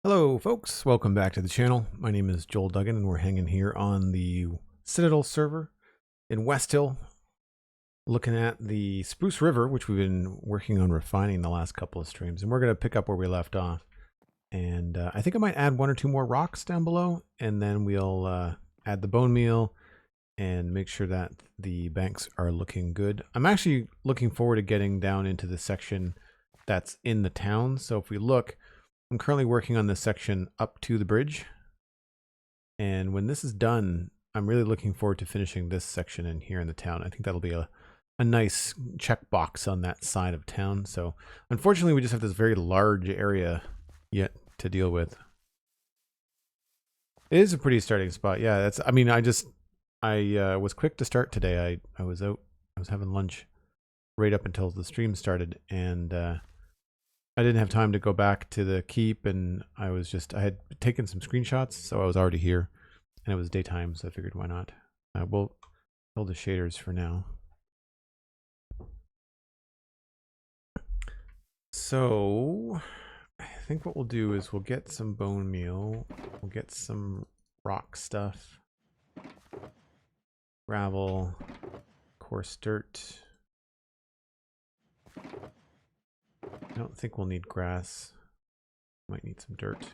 Hello folks, welcome back to the channel. My name is Joel Duggan and we're hanging here on the Citadel server in Westhill, looking at the Spruce River, which we've been working on refining the last couple of streams. And we're going to pick up where we left off. And I think I might add one or two more rocks down below, and then we'll add the bone meal and make sure that the banks are looking good. I'm actually looking forward to getting down into the section that's in the town. So if we look, I'm currently working on this section up to the bridge. And when this is done, I'm really looking forward to finishing this section in here in the town. I think that'll be a nice checkbox on that side of town. So unfortunately, we just have this very large area yet to deal with. It is a pretty starting spot. Yeah, that's, I mean, I was quick to start today. I was having lunch right up until the stream started, and I didn't have time to go back to the keep, and I had taken some screenshots, so I was already here, and it was daytime, so I figured why not. We'll build the shaders for now. So I think what we'll do is we'll get some bone meal, we'll get some rock stuff, gravel, coarse dirt. I don't think we'll need grass. Might need some dirt.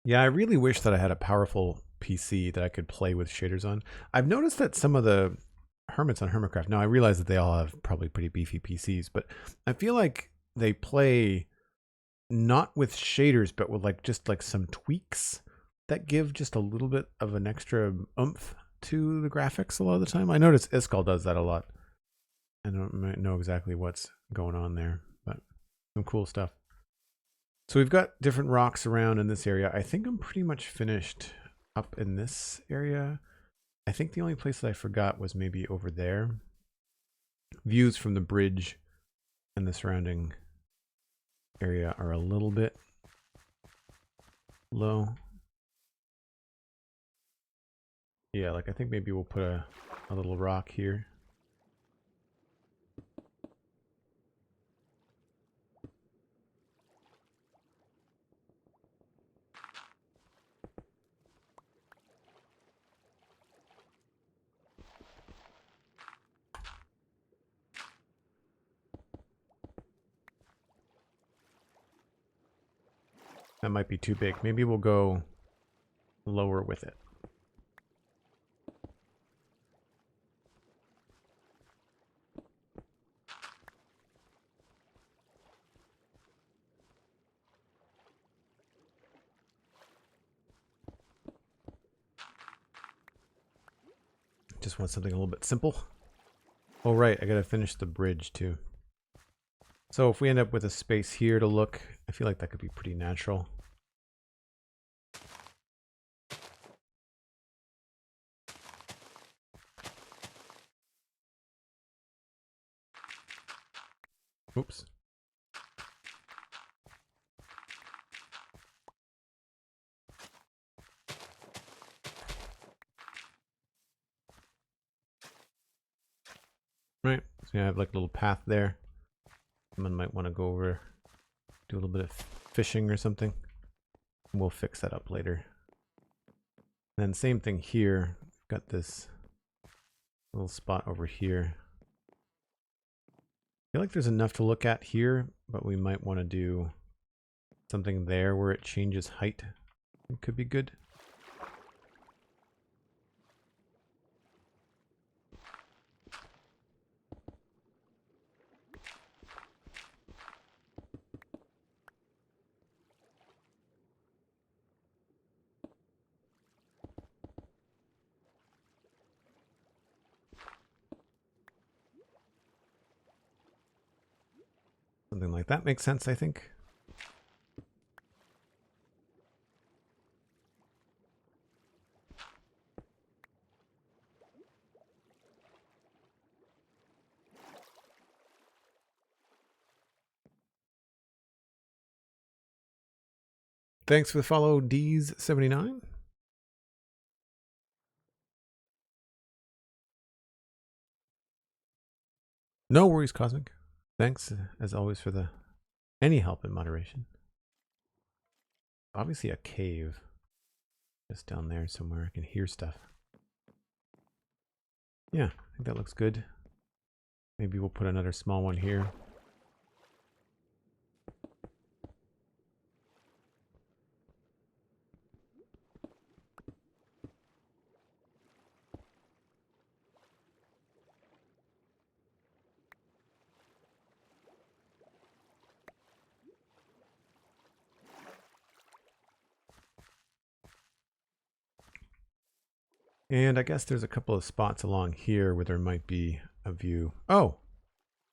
Yeah, I really wish that I had a powerful PC that I could play with shaders on. I've noticed that some of the hermits on Hermitcraft, now I realize that they all have probably pretty beefy PCs, but I feel like they play not with shaders, but with just some tweaks that give just a little bit of an extra oomph to the graphics a lot of the time. I notice Iskall does that a lot. I don't know exactly what's going on there, but some cool stuff. So we've got different rocks around in this area. I think I'm pretty much finished up in this area. I think the only place that I forgot was maybe over there. Views from the bridge and the surrounding area are a little bit low. Yeah, I think maybe we'll put a little rock here. That might be too big. Maybe we'll go lower with it. Just want something a little bit simple. Oh, right. I got to finish the bridge too. So if we end up with a space here to look, I feel like that could be pretty natural. Oops. Right. So I have a little path there. Someone might want to go over, do a little bit of fishing or something. We'll fix that up later. And then same thing here. Got this little spot over here. I feel like there's enough to look at here, but we might want to do something there where it changes height. It could be good. Something like that makes sense, I think. Thanks for the follow, D's79. No worries, Cosmic. Thanks, as always, for any help in moderation. Obviously a cave. Just down there somewhere. I can hear stuff. Yeah, I think that looks good. Maybe we'll put another small one here. And I guess there's a couple of spots along here where there might be a view. Oh,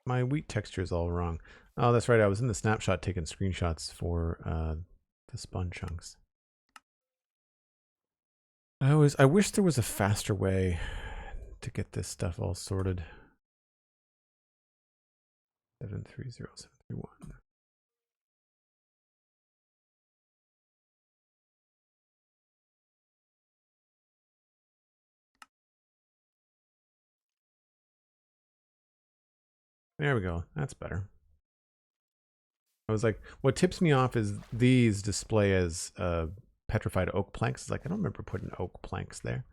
my wheat texture is all wrong. Oh, that's right. I was in the snapshot taking screenshots for the spun chunks. I wish there was a faster way to get this stuff all sorted. 730731. There we go. That's better. I was like, what tips me off is these display as petrified oak planks. It's like, I don't remember putting oak planks there.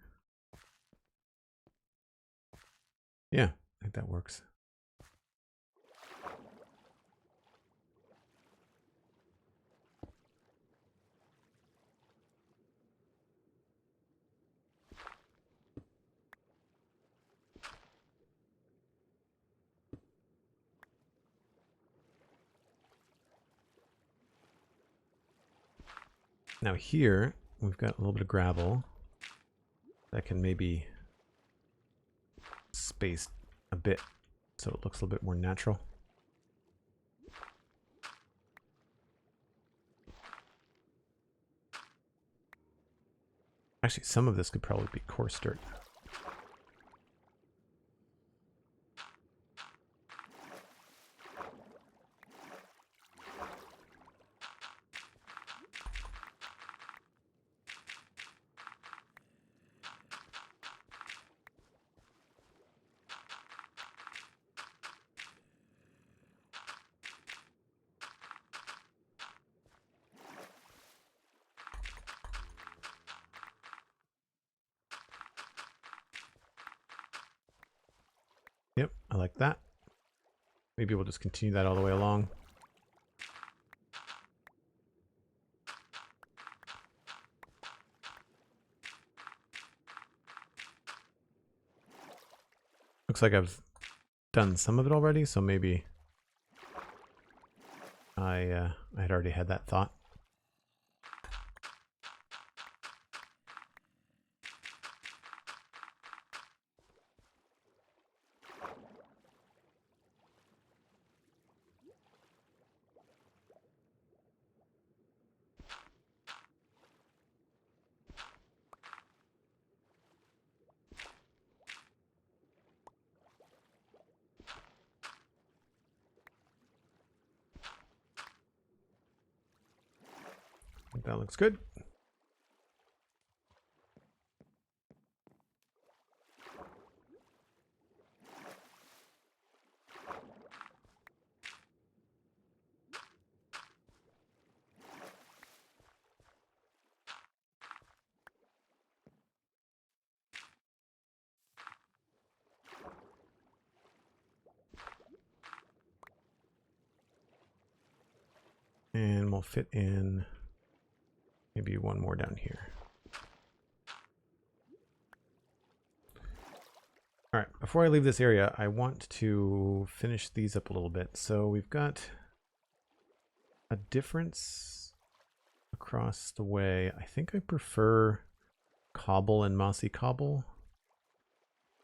Yeah, I think that works. Now here, we've got a little bit of gravel that can maybe space a bit so it looks a little bit more natural. Actually, some of this could probably be coarse dirt. Yep, I like that. Maybe we'll just continue that all the way along. Looks like I've done some of it already, so maybe I had already had that thought. I think that looks good. And we'll fit in maybe one more down here. All right, before I leave this area, I want to finish these up a little bit. So we've got a difference across the way. I think I prefer cobble and mossy cobble.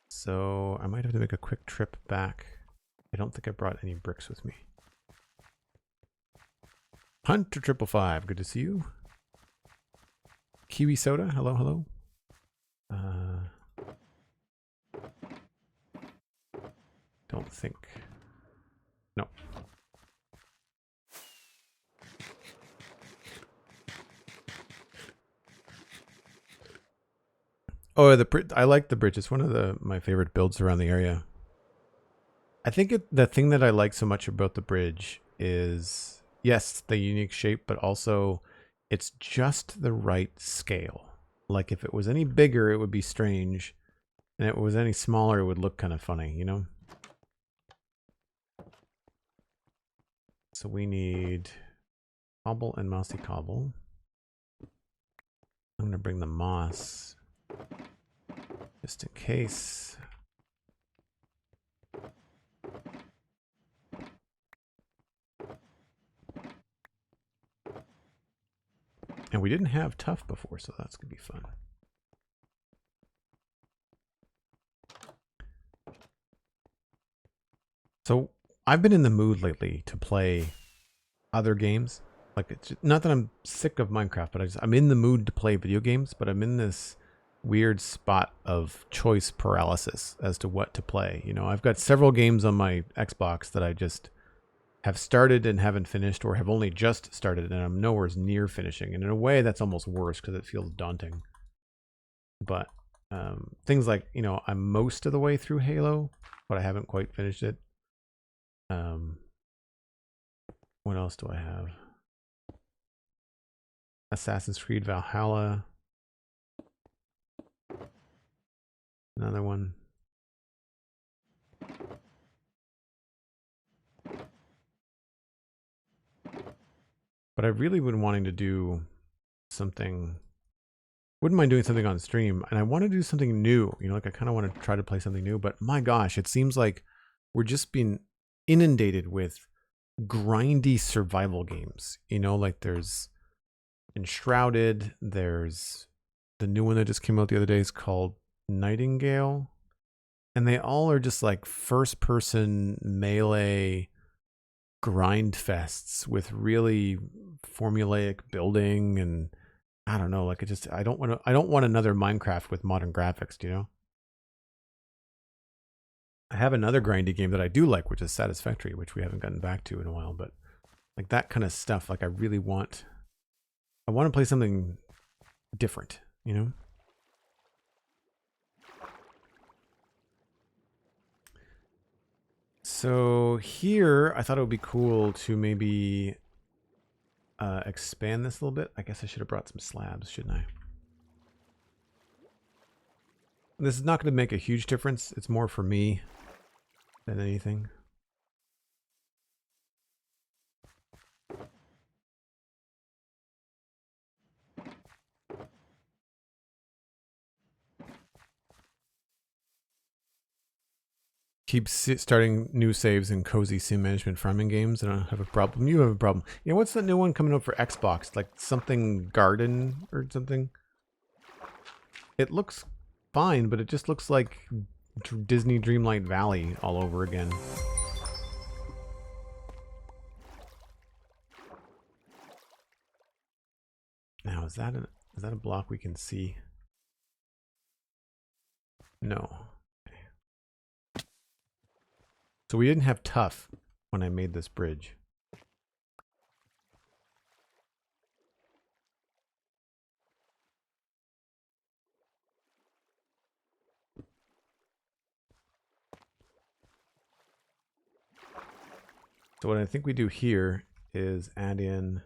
So I might have to make a quick trip back. I don't think I brought any bricks with me. Hunter555, good to see you. Kiwi Soda, hello, hello. Don't think. No. Oh, I like the bridge. It's one of my favorite builds around the area. I think the thing that I like so much about the bridge is, yes, the unique shape, but also it's just the right scale. Like if it was any bigger, it would be strange. And if it was any smaller, it would look kind of funny, you know? So we need cobble and mossy cobble. I'm going to bring the moss just in case. And we didn't have tough before, so that's going to be fun. So I've been in the mood lately to play other games. Like, it's just, not that I'm sick of Minecraft, but I'm in the mood to play video games, but I'm in this weird spot of choice paralysis as to what to play. You know, I've got several games on my Xbox that I just have started and haven't finished, or have only just started and I'm nowhere near finishing. And in a way, that's almost worse because it feels daunting. But things like, you know, I'm most of the way through Halo, but I haven't quite finished it. What else do I have? Assassin's Creed Valhalla. Another one. But I've really been wanting to do something. Wouldn't mind doing something on stream. And I want to do something new. You know, like I kind of want to try to play something new. But my gosh, it seems like we're just being inundated with grindy survival games. You know, like there's Enshrouded. There's the new one that just came out the other day is called Nightingale. And they all are just like first person melee grind fests with really formulaic building, and I don't know, like it just I don't want another Minecraft with modern graphics, do you know? I have another grindy game that I do like, which is Satisfactory, which we haven't gotten back to in a while, but like that kind of stuff, like I want to play something different, you know? So here, I thought it would be cool to maybe expand this a little bit. I guess I should have brought some slabs, shouldn't I? This is not going to make a huge difference. It's more for me than anything. Keep starting new saves in cozy sim management farming games. I don't have a problem. You have a problem. You know, what's the new one coming out for Xbox? Like something garden or something? It looks fine, but it just looks like Disney Dreamlight Valley all over again. Now, is that a block we can see? No. Okay. So we didn't have tough when I made this bridge. So what I think we do here is add in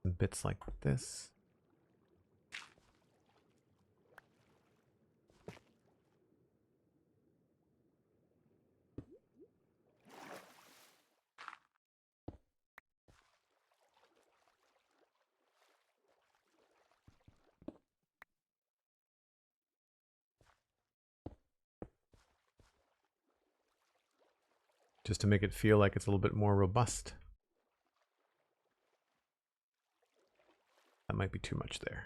some bits like this. Just to make it feel like it's a little bit more robust. That might be too much there.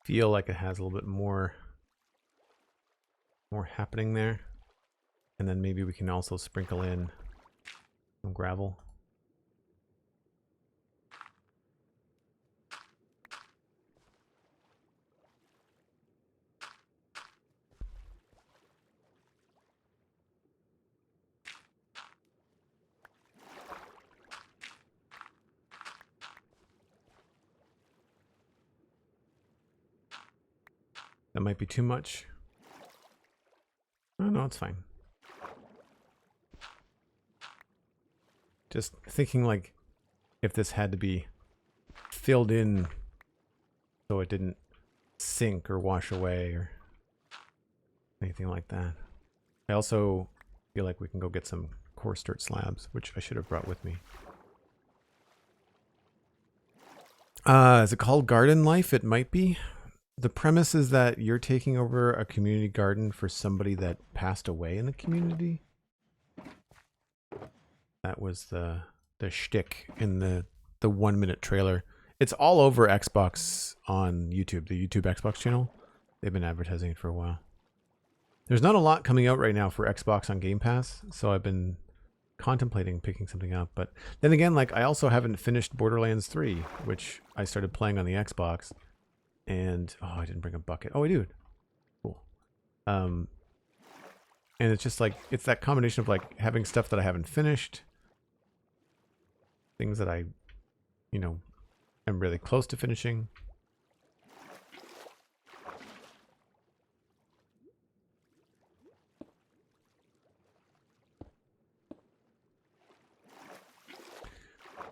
Feel like it has a little bit more happening there. And then maybe we can also sprinkle in some gravel. That might be too much. Oh, no, it's fine. Just thinking like if this had to be filled in so it didn't sink or wash away or anything like that. I also feel like we can go get some coarse dirt slabs, which I should have brought with me. Is it called Garden Life? It might be. The premise is that you're taking over a community garden for somebody that passed away in the community. That was the shtick in the 1 minute trailer. It's all over Xbox on YouTube, the YouTube Xbox channel. They've been advertising it for a while. There's not a lot coming out right now for Xbox on Game Pass, so I've been contemplating picking something up. But then again, like I also haven't finished Borderlands 3, which I started playing on the Xbox. And oh, I didn't bring a bucket. Oh, I do. Cool. And it's just like it's that combination of like having stuff that I haven't finished, things that I, you know, am really close to finishing.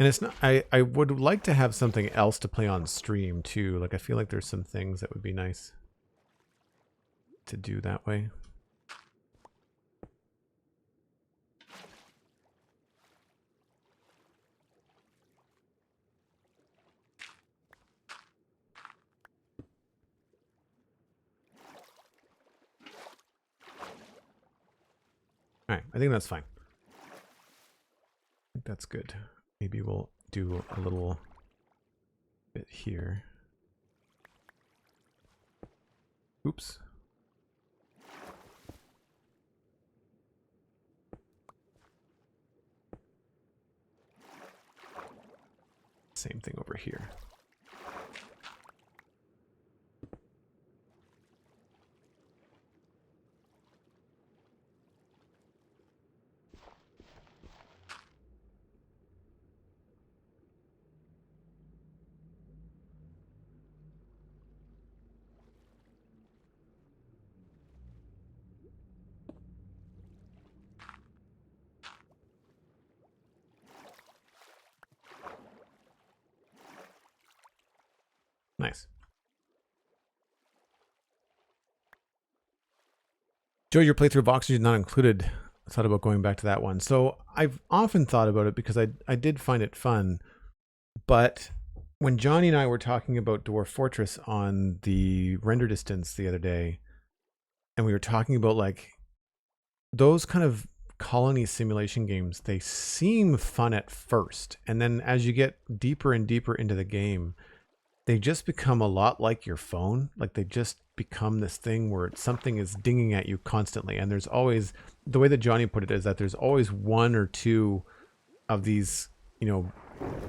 And it's not, I would like to have something else to play on stream too. Like I feel like there's some things that would be nice to do that way. All right, I think that's fine. I think that's good. Maybe we'll do a little bit here. Oops. Same thing over here. Nice. Joe, your playthrough of Oxygen not included. I thought about going back to that one. So I've often thought about it because I did find it fun. But when Johnny and I were talking about Dwarf Fortress on the render distance the other day, and we were talking about like those kind of colony simulation games, they seem fun at first. And then as you get deeper and deeper into the game, they just become a lot like your phone. Like they just become this thing where something is dinging at you constantly. And there's always, the way that Johnny put it is that there's always one or two of these, you know,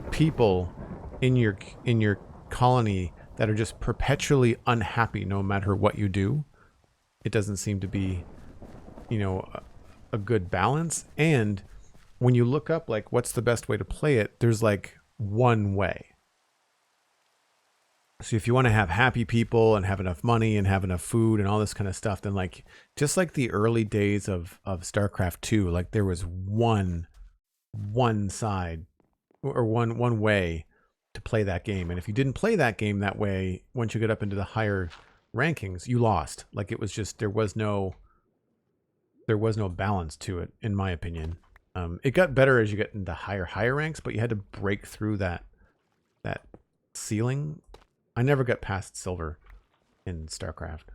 people in your colony that are just perpetually unhappy no matter what you do. It doesn't seem to be, you know, a good balance. And when you look up like what's the best way to play it, there's like one way. So if you want to have happy people and have enough money and have enough food and all this kind of stuff, then like just like the early days of StarCraft 2, like there was one side or one way to play that game. And if you didn't play that game that way, once you get up into the higher rankings, you lost. Like it was just there was no balance to it, in my opinion. It got better as you get into higher ranks, but you had to break through that ceiling. I never got past silver in StarCraft.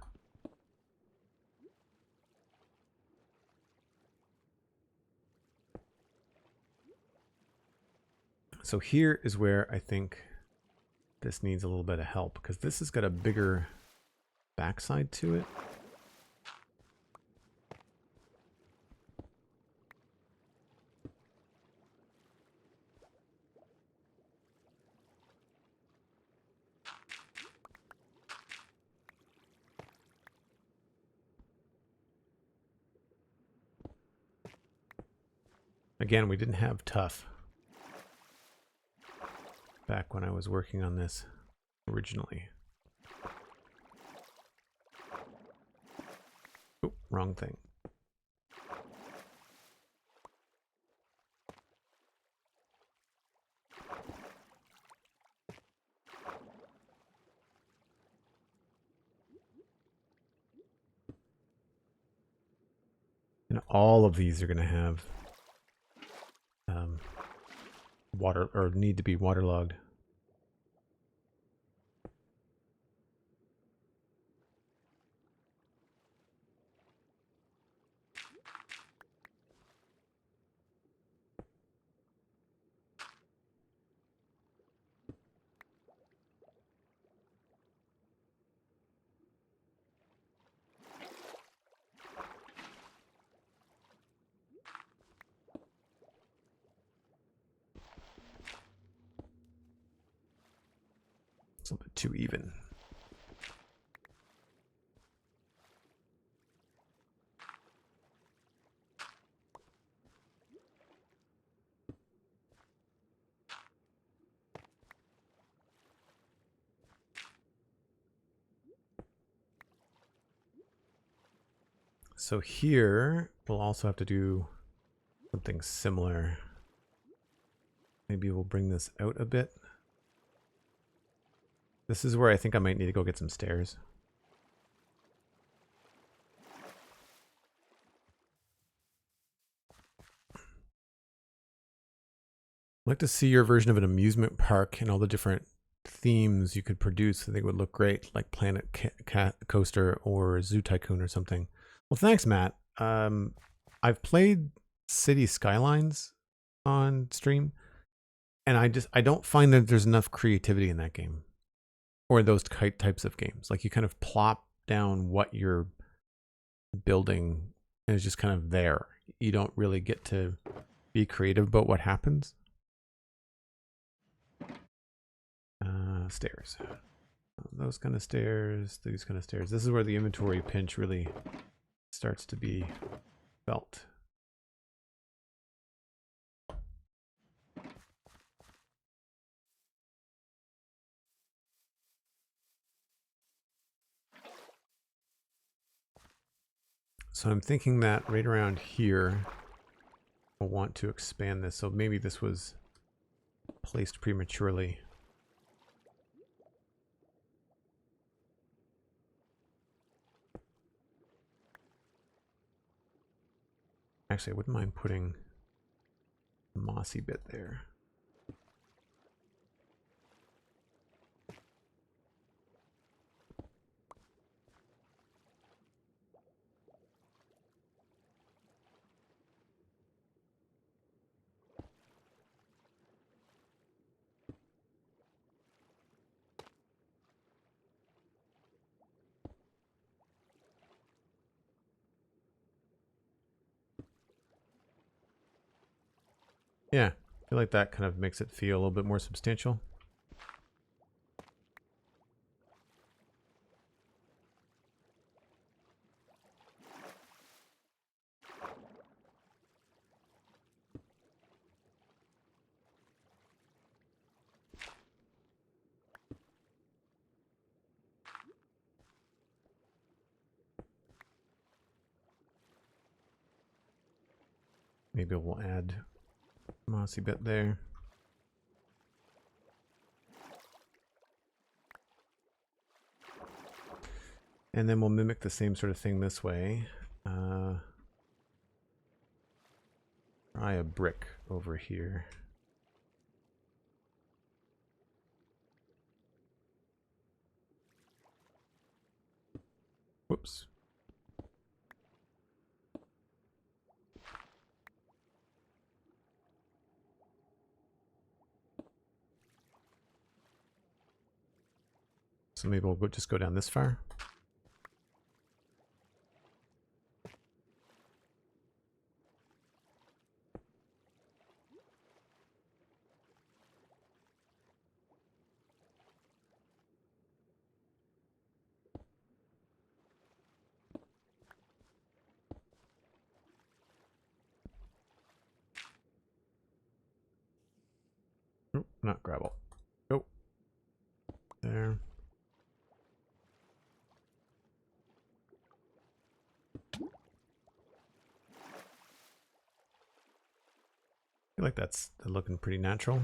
So here is where I think this needs a little bit of help because this has got a bigger backside to it. Again, we didn't have tough back when I was working on this originally. wrong thing. And all of these are going to have water, or need to be waterlogged. It's a little bit too even. So here, we'll also have to do something similar. Maybe we'll bring this out a bit. This is where I think I might need to go get some stairs. I'd like to see your version of an amusement park and all the different themes you could produce. I think it would look great, like Planet Coaster or Zoo Tycoon or something. Well, thanks, Matt. I've played City Skylines on stream, and I don't find that there's enough creativity in that game, or those types of games. Like, you kind of plop down what you're building, and it's just kind of there. You don't really get to be creative about what happens. Stairs. Those kind of stairs, these kind of stairs. This is where the inventory pinch really starts to be felt. So I'm thinking that right around here, I'll want to expand this. So maybe this was placed prematurely. Actually, I wouldn't mind putting a mossy bit there. Yeah, I feel like that kind of makes it feel a little bit more substantial. Maybe we'll add a mossy bit there. And then we'll mimic the same sort of thing this way. Try a brick over here. Whoops. So maybe we'll just go down this far. Oh, not gravel. Oh, there. feel like that's looking pretty natural.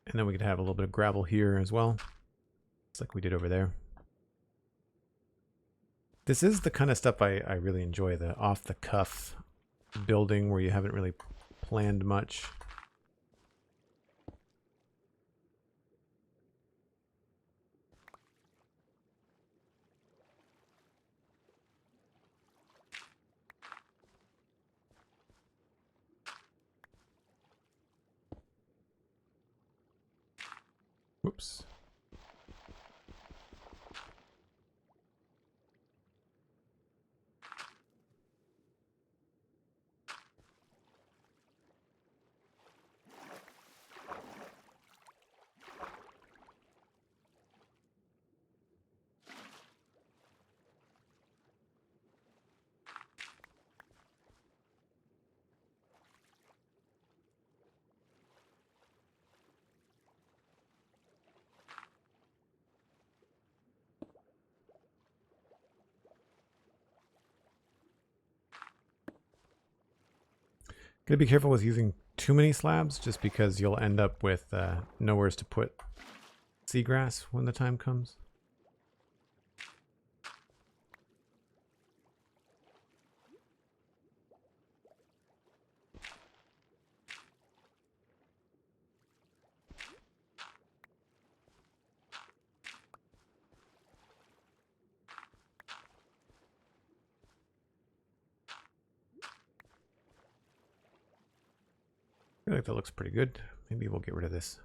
And then we could have a little bit of gravel here as well. Just like we did over there. This is the kind of stuff I really enjoy, the off-the-cuff building where you haven't really planned much. Whoops. Gotta be careful with using too many slabs, just because you'll end up with nowheres to put seagrass when the time comes. I feel like that looks pretty good. Maybe we'll get rid of this.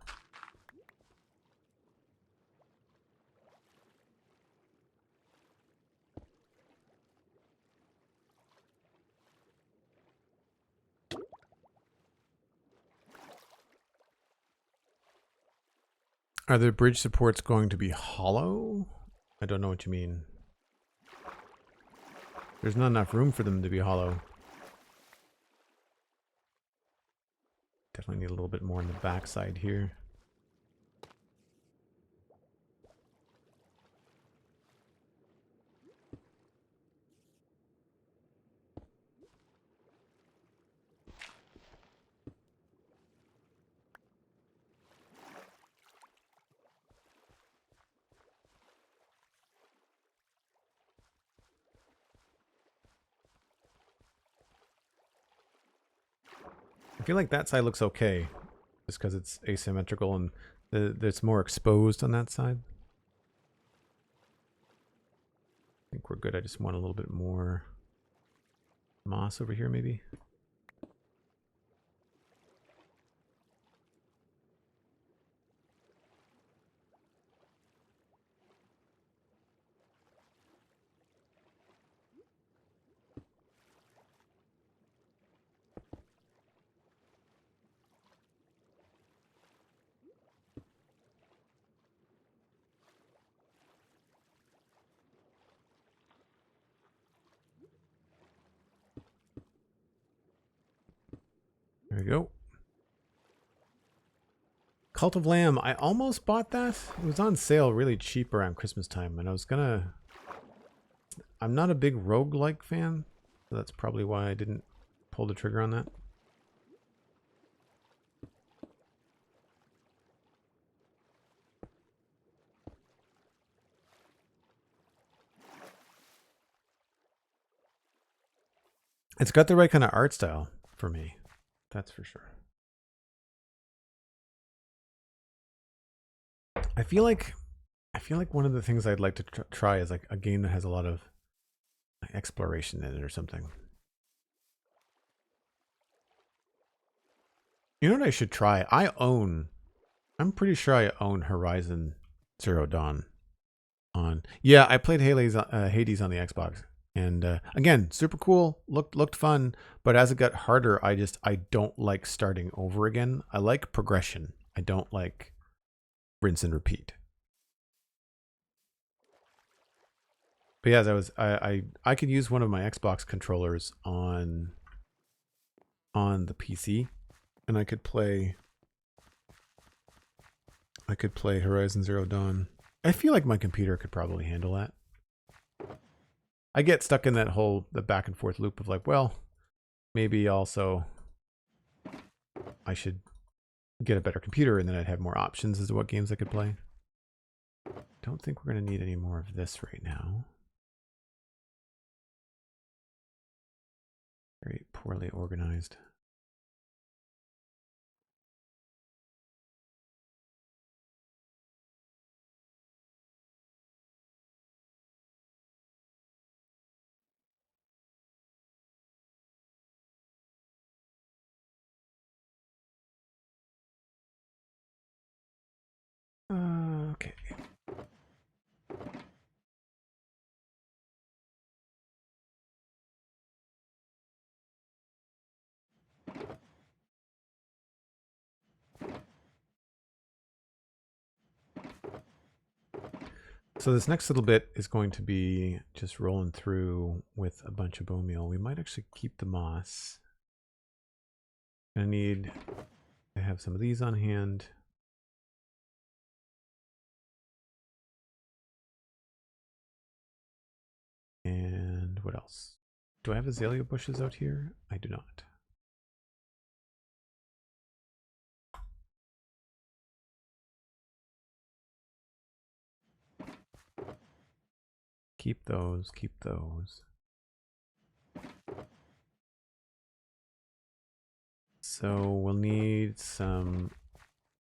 Are the bridge supports going to be hollow? I don't know what you mean. There's not enough room for them to be hollow. Definitely need a little bit more on the back side here. I feel like that side looks okay, just because it's asymmetrical and it's more exposed on that side. I think we're good. I just want a little bit more moss over here, maybe. There we go. Cult of Lamb. I almost bought that. It was on sale really cheap around Christmas time, and I was gonna... I'm not a big roguelike fan, so that's probably why I didn't pull the trigger on that. It's got the right kind of art style for me. That's for sure. I feel like one of the things I'd like to try is like a game that has a lot of exploration in it or something. You know what I should try? I'm pretty sure I own Horizon Zero Dawn on. Yeah, I played Hades on the Xbox. And again, super cool, looked fun, but as it got harder, I don't like starting over again. I like progression. I don't like rinse and repeat. But yeah, I could use one of my Xbox controllers on the PC, and I could play Horizon Zero Dawn. I feel like my computer could probably handle that. I get stuck in that the back and forth loop of like, well, maybe also I should get a better computer and then I'd have more options as to what games I could play. Don't think we're going to need any more of this right now. Very poorly organized. Okay. So this next little bit is going to be just rolling through with a bunch of bone meal. We might actually keep the moss. Gonna need to have some of these on hand. And what else? Do I have azalea bushes out here? I do not. Keep those, keep those. So we'll need some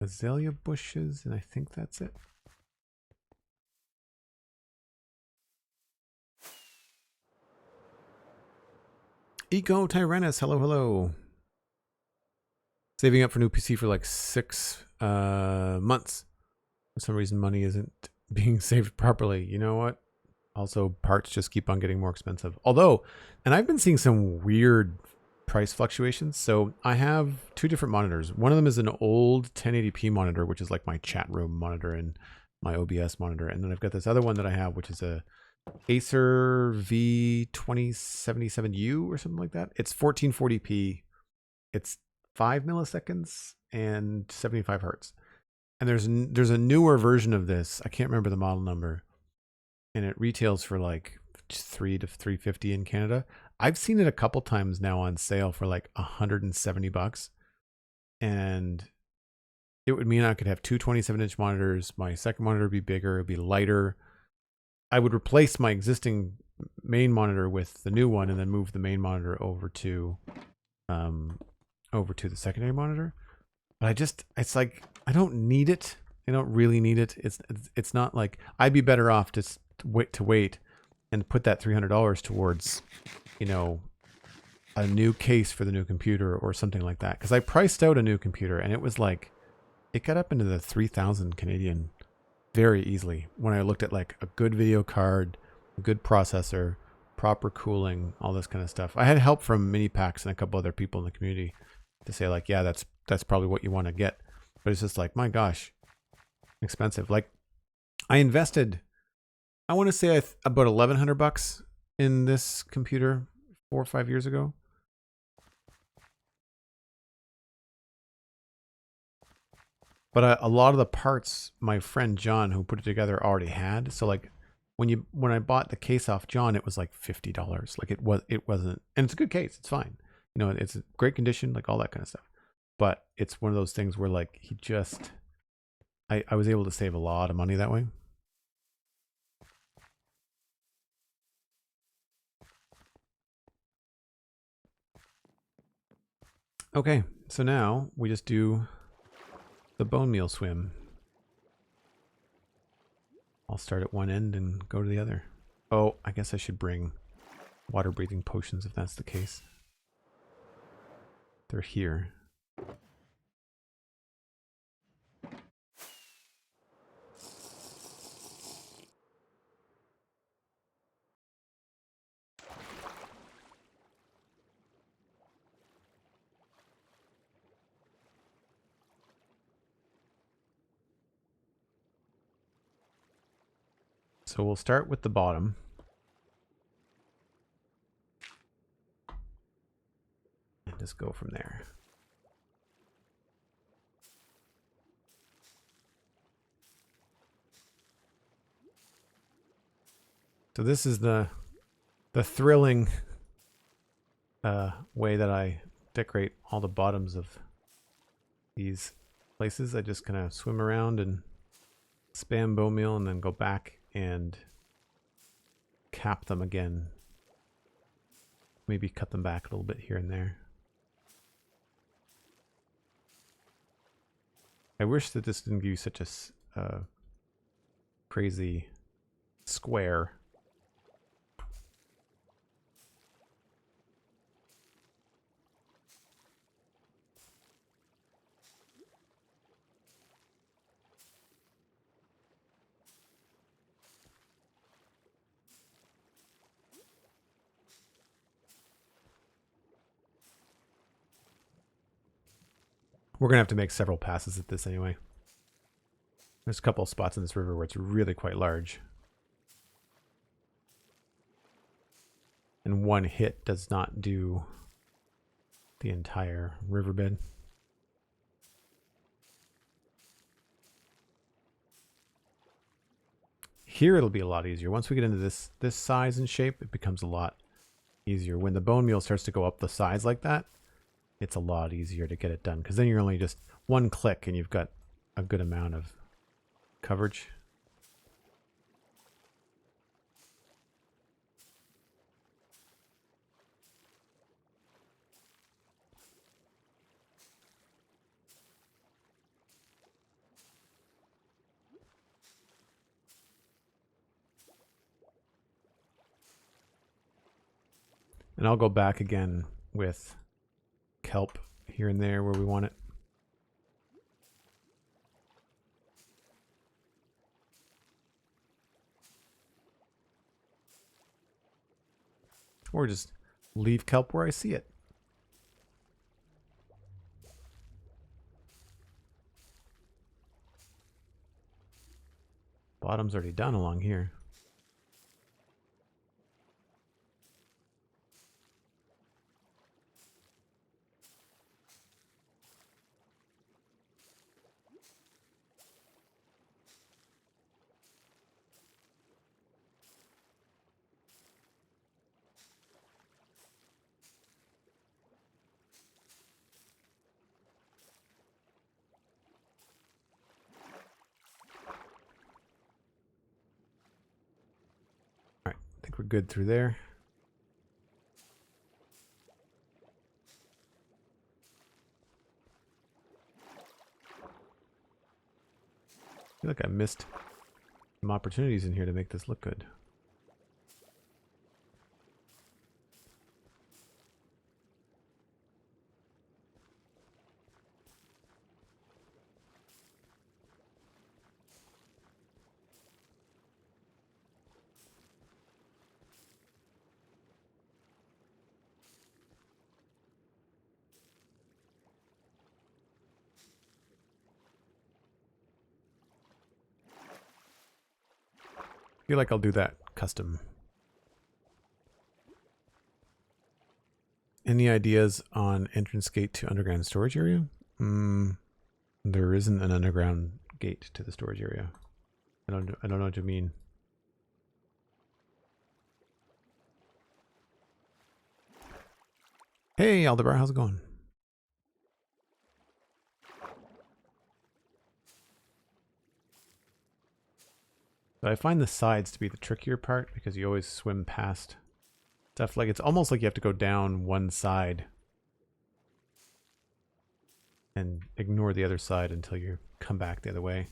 azalea bushes, and I think that's it. Eco Tyrannus, hello, hello. Saving up for new PC for like 6 months. For some reason, money isn't being saved properly. You know what? Also, parts just keep on getting more expensive. Although, and I've been seeing some weird price fluctuations. So I have 2 different monitors. One of them is an old 1080p monitor, which is like my chat room monitor and my OBS monitor. And then I've got this other one that I have, which is a Acer V2077U or something like that. It's 1440p. It's 5 milliseconds and 75 hertz. And there's a newer version of this. I can't remember the model number. And it retails for like $300 to $350 in Canada. I've seen it a couple times now on sale for like $170. And it would mean I could have 2 27-inch monitors. My second monitor would be bigger, it'd be lighter. I would replace my existing main monitor with the new one and then move the main monitor over to the secondary monitor. But it's like I don't need it. I don't really need it. It's not like I'd be better off just to wait and put that $300 towards, you know, a new case for the new computer or something like that. Because I priced out a new computer and it was like, it got up into the 3,000 Canadian very easily when I looked at like a good video card, a good processor, proper cooling, all this kind of stuff. I had help from Minipacks and a couple other people in the community to say like, yeah, that's probably what you want to get. But it's just like, my gosh, expensive. Like I invested, I want to say about $1,100 in this computer 4 or 5 years ago. But a lot of the parts my friend John, who put it together, already had. So like when I bought the case off John, it was like $50. Like it wasn't, and it's a good case. It's fine. You know, it's a great condition, like all that kind of stuff. But it's one of those things where like I was able to save a lot of money that way. Okay, so now we just do the bone meal swim. I'll start at one end and go to the other. Oh, I guess I should bring water breathing potions if that's the case. They're here. so we'll start with the bottom. And just go from there. So this is the thrilling way that I decorate all the bottoms of these places. I just kind of swim around and spam bone meal and then go back and cap them again. Maybe cut them back a little bit here and there. I wish that this didn't give you such a crazy square. We're going to have to make several passes at this anyway. There's a couple of spots in this river where it's really quite large. And one hit does not do the entire riverbed. Here it'll be a lot easier. Once we get into this size and shape, it becomes a lot easier. When the bone meal starts to go up the sides like that, it's a lot easier to get it done, because then you're only just one click and you've got a good amount of coverage. And I'll go back again with kelp here and there where we want it. Or just leave kelp where I see it. Bottom's already done along here. We're good through there. I feel like I missed some opportunities in here to make this look good. I feel like I'll do that custom. Any ideas on entrance gate to underground storage area? There isn't an underground gate to the storage area. I don't know what you mean. Hey, Aldebar, how's it going? But I find the sides to be the trickier part because you always swim past stuff. Like, it's almost like you have to go down one side and ignore the other side until you come back the other way.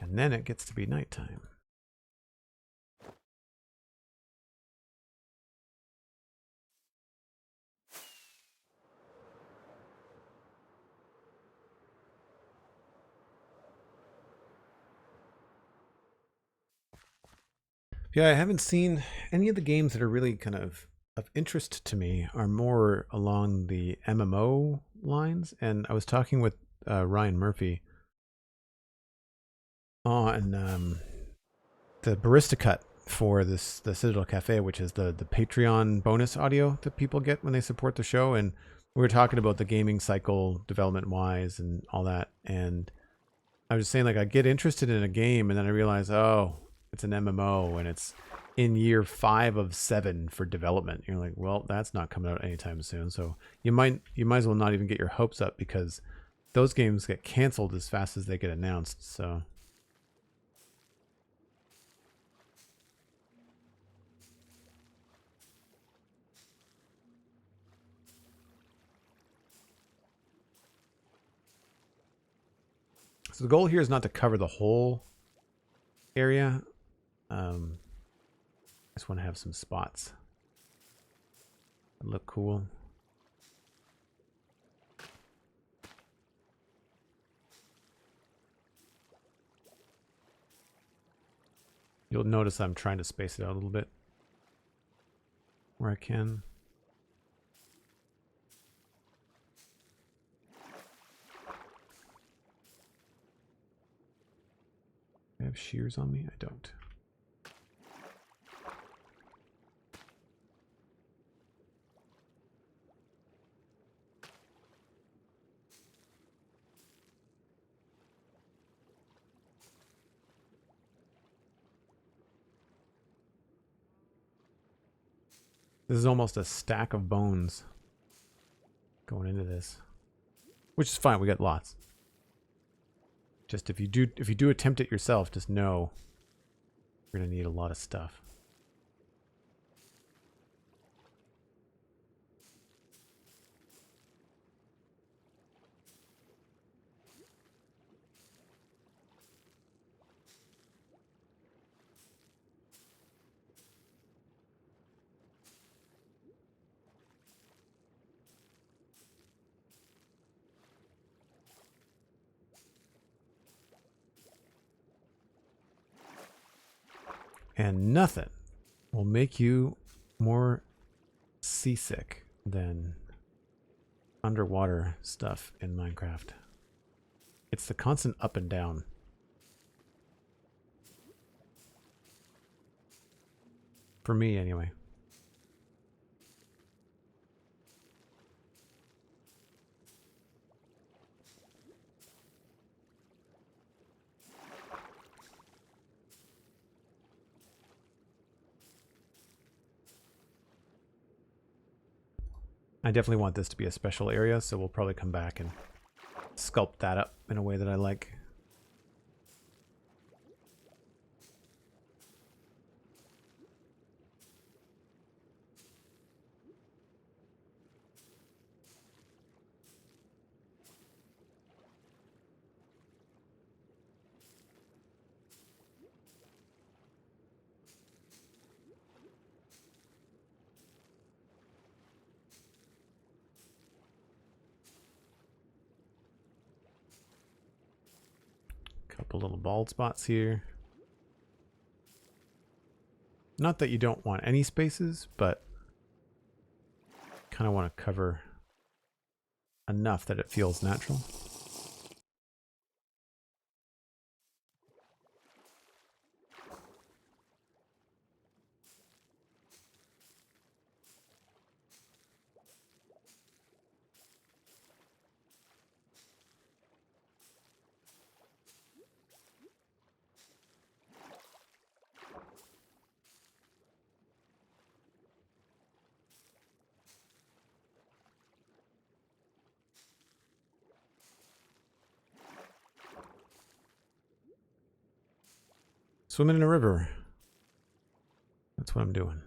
And then it gets to be nighttime. Yeah, I haven't seen any of the games that are really kind of interest to me are more along the MMO lines. And I was talking with Ryan Murphy on the barista cut for the Citadel Cafe, which is the Patreon bonus audio that people get when they support the show. And we were talking about the gaming cycle development wise and all that. And I was saying, like, I get interested in a game and then I realize, oh, it's an MMO and it's in year 5 of 7 for development. You're like, well, that's not coming out anytime soon. So you might as well not even get your hopes up, because those games get canceled as fast as they get announced. So the goal here is not to cover the whole area. I just want to have some spots that look cool. You'll notice I'm trying to space it out a little bit where I can. I have shears on me? I don't. This is almost a stack of bones going into this, which is fine. We got lots. Just if you do attempt it yourself, just know you're gonna need a lot of stuff. And nothing will make you more seasick than underwater stuff in Minecraft. It's the constant up and down. For me, anyway. I definitely want this to be a special area, so we'll probably come back and sculpt that up in a way that I like. Couple little bald spots here. Not that you don't want any spaces, but kind of want to cover enough that it feels natural. Swimming in a river. That's what I'm doing.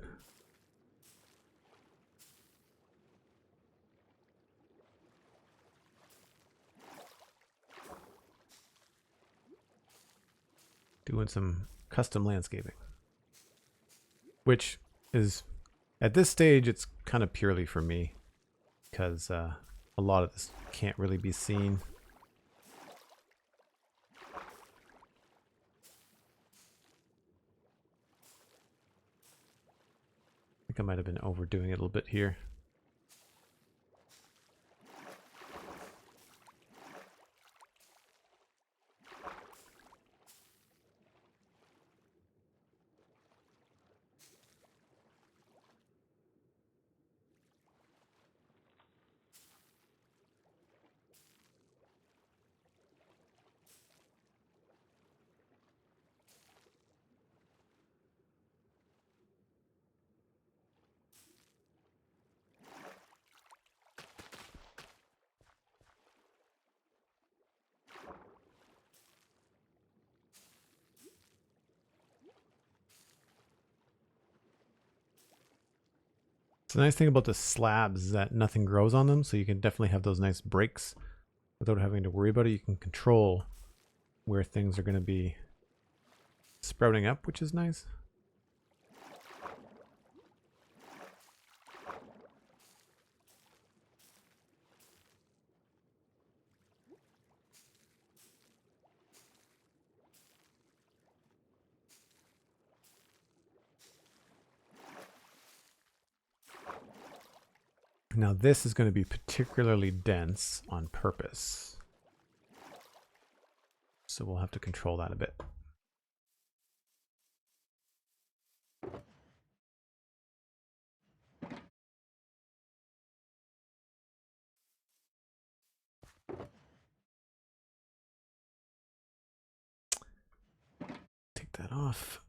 Doing some custom landscaping. Which is, at this stage, it's kind of purely for me. Because a lot of this can't really be seen. think I might have been overdoing it a little bit here. So the nice thing about the slabs is that nothing grows on them, so you can definitely have those nice breaks without having to worry about it. You can control where things are going to be sprouting up, which is nice. Now this is going to be particularly dense on purpose, so we'll have to control that a bit. Take that off.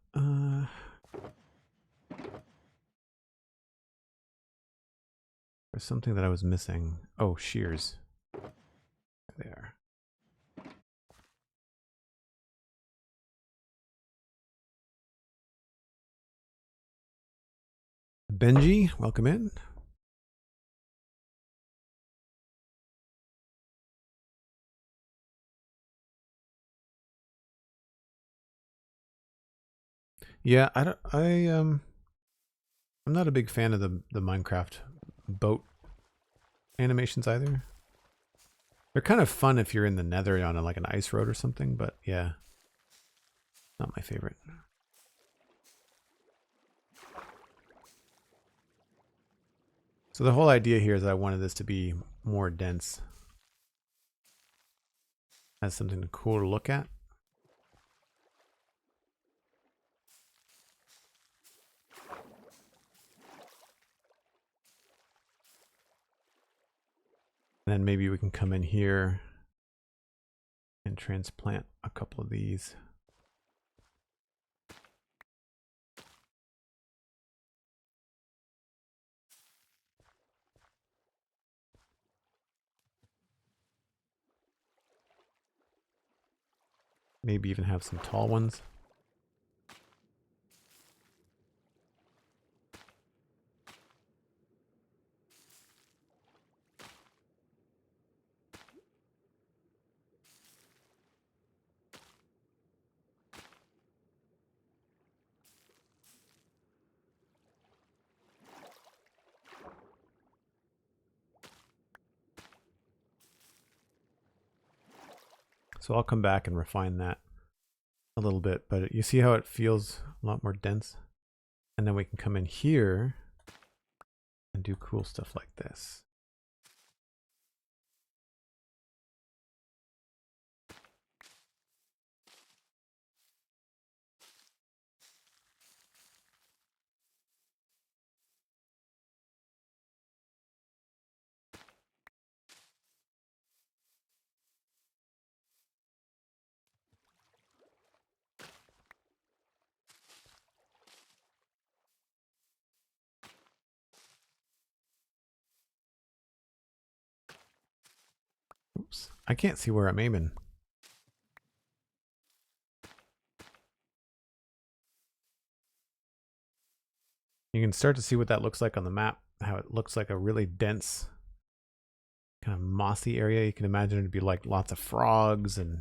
There's something that I was missing. Oh, shears. There. Benji, welcome in. Yeah, I'm not a big fan of the Minecraft boat animations either. They're kind of fun if you're in the Nether on like an ice road or something, but yeah, not my favorite. So the whole idea here is I wanted this to be more dense, as something cool to look at. And then maybe we can come in here and transplant a couple of these. Maybe even have some tall ones. So I'll come back and refine that a little bit, but you see how it feels a lot more dense? And then we can come in here and do cool stuff like this. Oops, I can't see where I'm aiming. You can start to see what that looks like on the map, how it looks like a really dense, kind of mossy area. You can imagine it'd be like lots of frogs and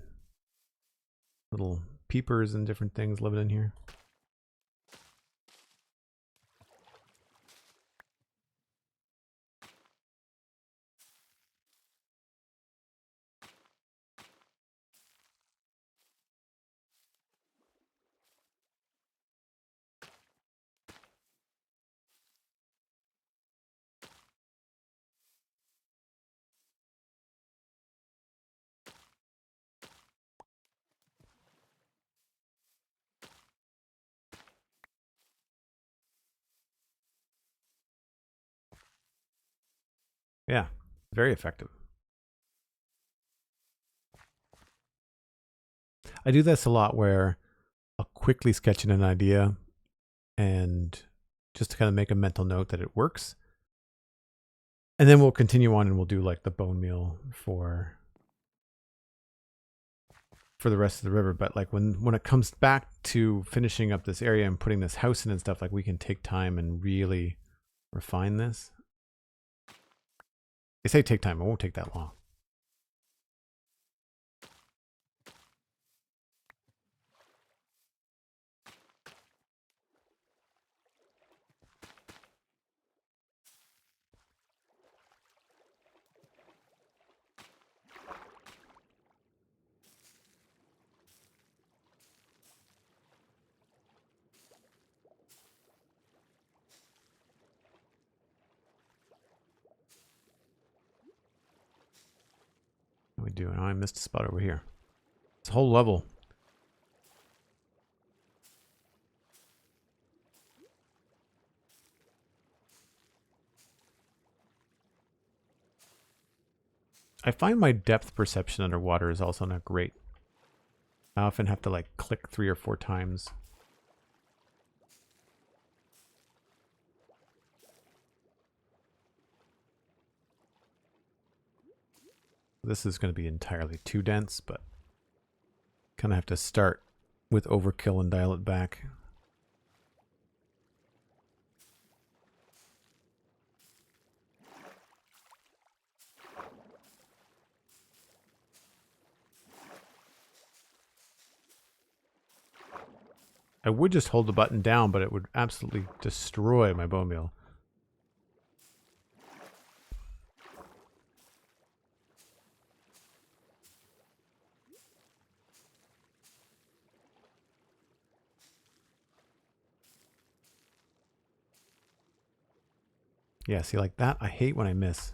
little peepers and different things living in here. Yeah, very effective. I do this a lot where I'll quickly sketch in an idea and just to kind of make a mental note that it works. And then we'll continue on and we'll do like the bone meal for the rest of the river. But like when it comes back to finishing up this area and putting this house in and stuff, like we can take time and really refine this. They say take time, it won't take that long. What are we doing? Oh, I missed a spot over here. It's a whole level. I find my depth perception underwater is also not great. I often have to like click 3 or 4 times. This is going to be entirely too dense, but kind of have to start with overkill and dial it back. I would just hold the button down, but it would absolutely destroy my bone meal. Yeah, see, like that, I hate when I miss.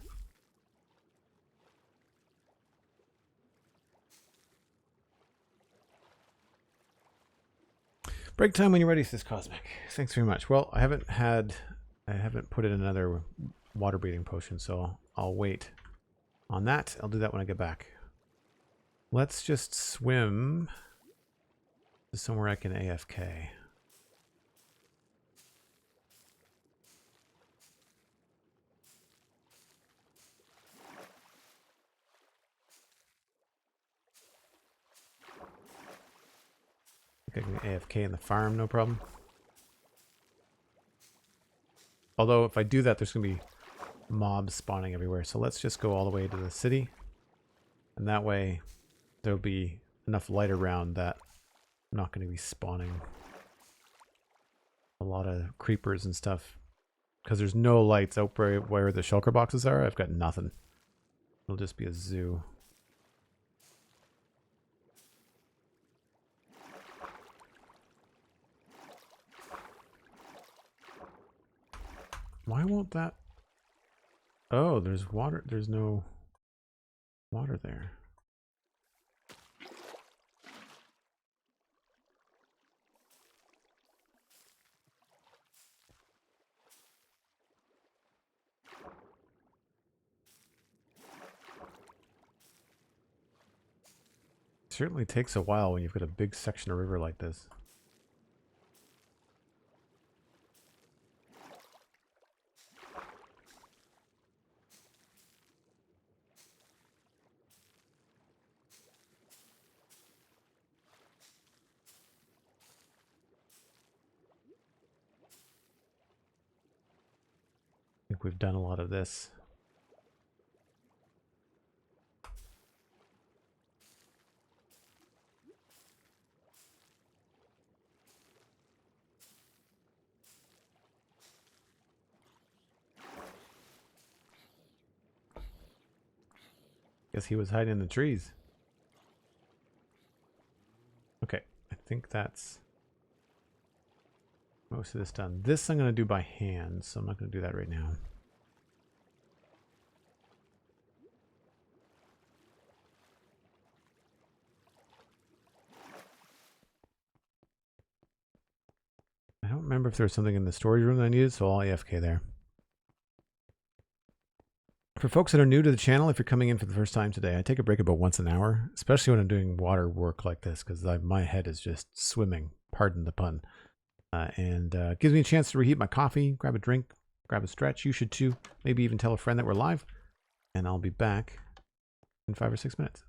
Break time when you're ready, says Cosmic. Thanks very much. Well, I haven't put in another water breathing potion, so I'll wait on that. I'll do that when I get back. Let's just swim to somewhere I can AFK. I can AFK in the farm, no problem. Although if I do that, there's going to be mobs spawning everywhere. So let's just go all the way to the city. And that way there'll be enough light around that I'm not going to be spawning a lot of creepers and stuff. Because there's no lights out where the shulker boxes are. I've got nothing. It'll just be a zoo. Why won't that? Oh, there's water. There's no water there. It certainly takes a while when you've got a big section of river like this. I think we've done a lot of this. Guess he was hiding in the trees. Okay, I think that's most of this done. This I'm going to do by hand, so I'm not going to do that right now. I don't remember if there was something in the storage room that I needed, so I'll AFK there. For folks that are new to the channel, if you're coming in for the first time today, I take a break about once an hour, especially when I'm doing water work like this, because my head is just swimming, pardon the pun. And gives me a chance to reheat my coffee, grab a drink, grab a stretch. You should too. Maybe even tell a friend that we're live. And I'll be back in 5 or 6 minutes.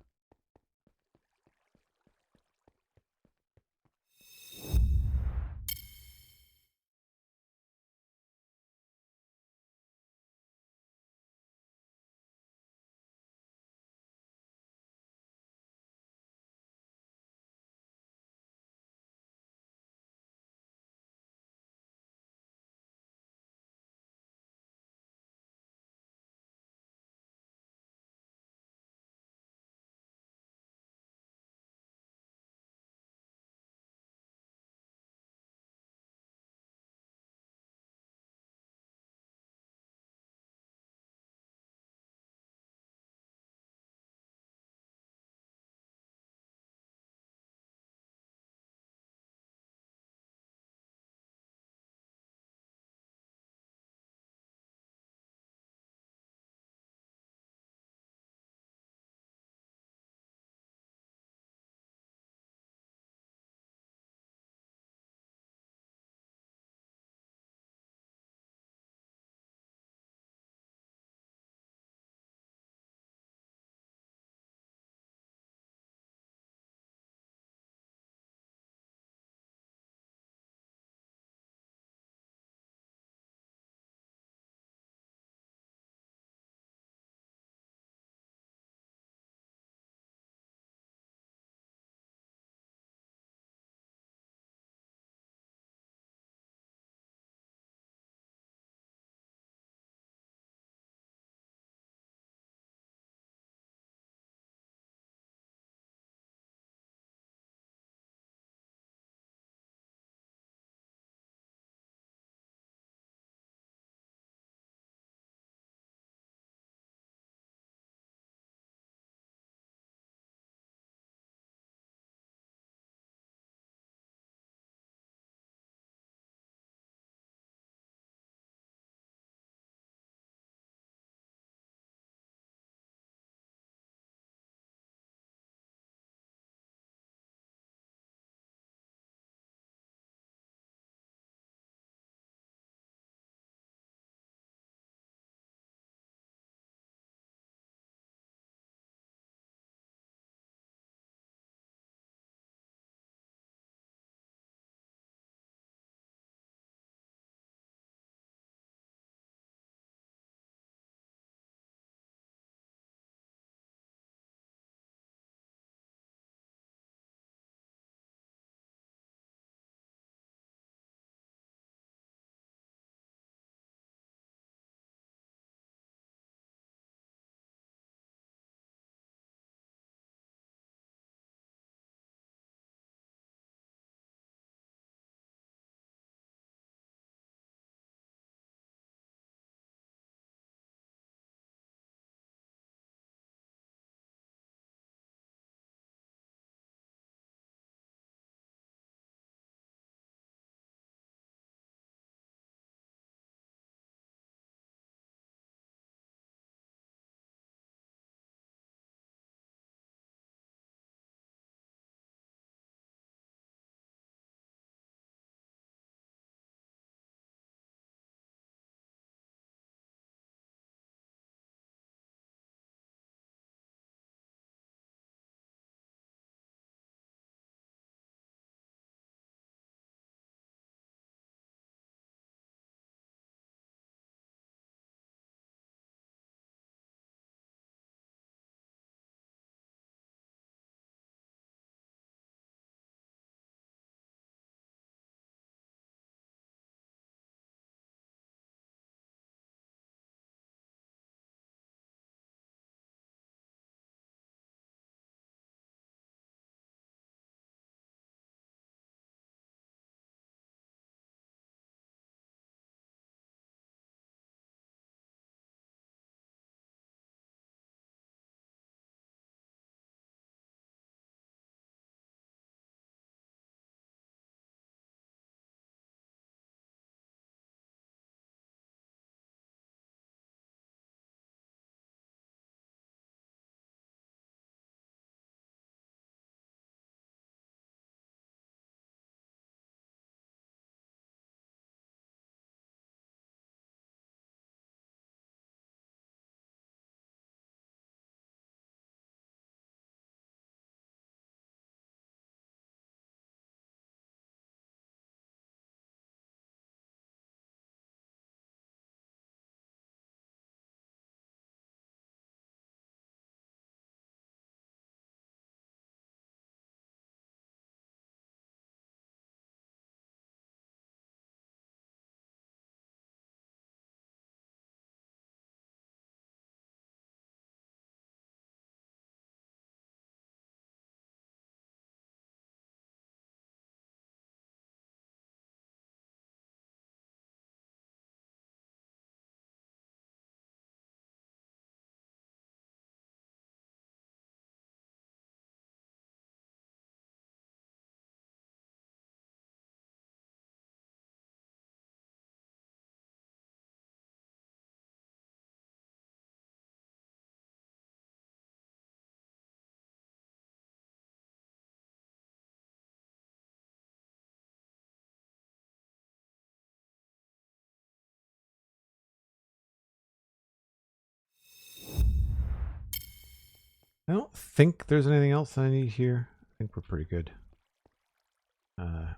I don't think there's anything else I need here. I think we're pretty good.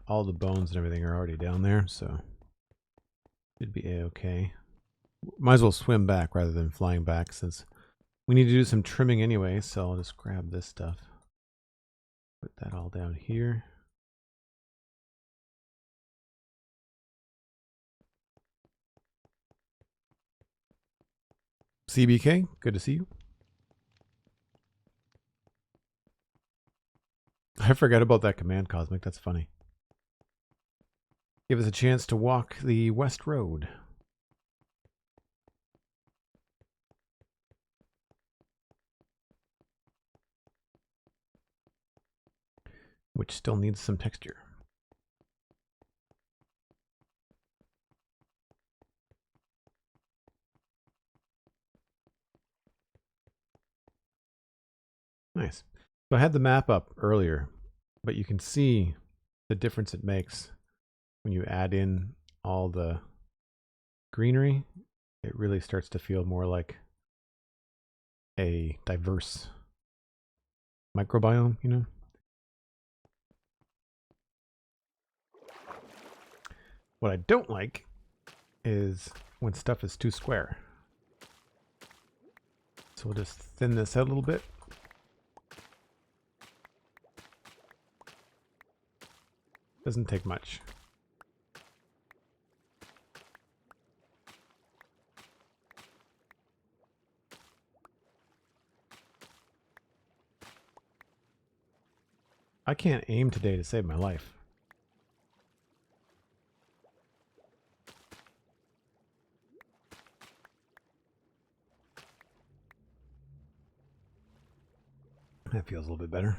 All the bones and everything are already down there, so should be a-okay. Might as well swim back rather than flying back, since we need to do some trimming anyway, so I'll just grab this stuff. Put that all down here. CBK, good to see you. I forgot about that command, Cosmic. That's funny. Give us a chance to walk the West Road. Which still needs some texture. Nice. So I had the map up earlier, but you can see the difference it makes when you add in all the greenery. It really starts to feel more like a diverse microbiome, you know? What I don't like is when stuff is too square. So we'll just thin this out a little bit. Doesn't take much. I can't aim today to save my life. That feels a little bit better.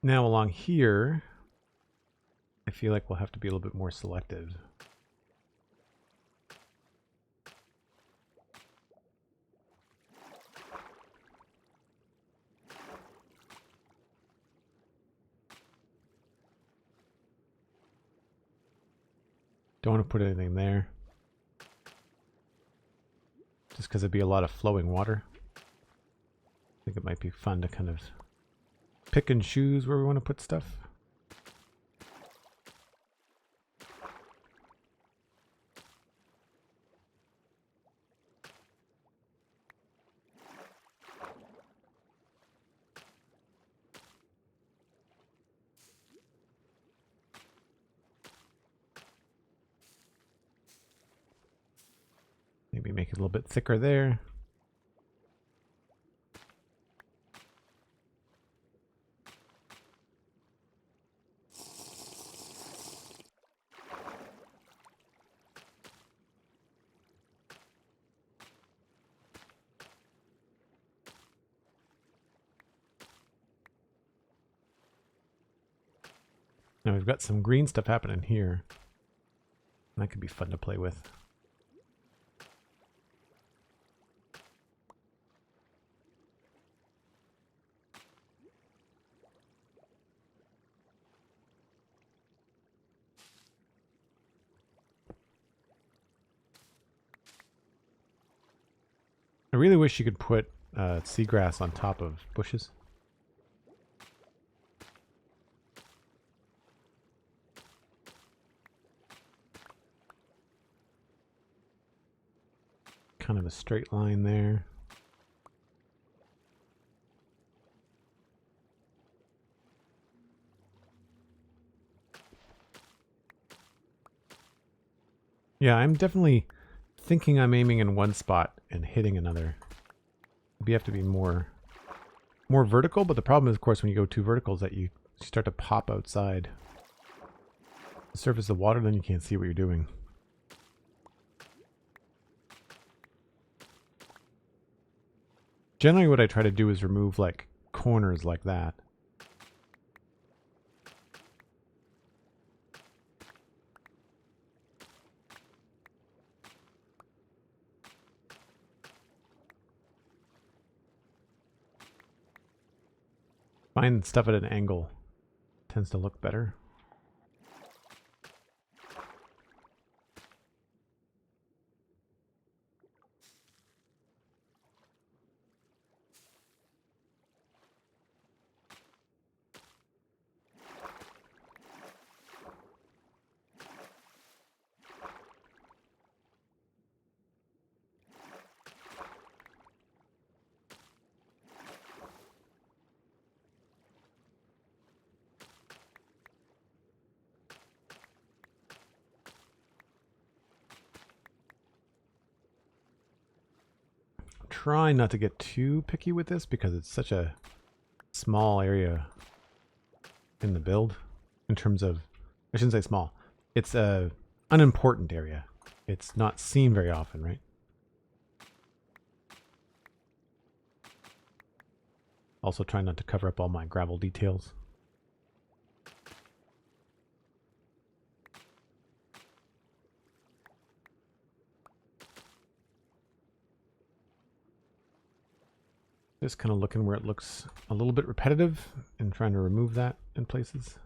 Now along here, I feel like we'll have to be a little bit more selective. Don't want to put anything there. Just because it'd be a lot of flowing water. I think it might be fun to kind of pick and choose where we want to put stuff. Maybe make it a little bit thicker there. Now we've got some green stuff happening here. That could be fun to play with. I really wish you could put seagrass on top of bushes. Kind of a straight line there. Yeah, I'm definitely thinking I'm aiming in one spot and hitting another. You have to be more vertical, but the problem is, of course, when you go too vertical is that you start to pop outside the surface of water, then you can't see what you're doing. Generally what I try to do is remove like corners like that. Find stuff at an angle tends to look better. trying not to get too picky with this because it's such a small area in the build in terms of, I shouldn't say small, it's a unimportant area. It's not seen very often, right? Also trying not to cover up all my gravel details. Just kind of looking where it looks a little bit repetitive and trying to remove that in places.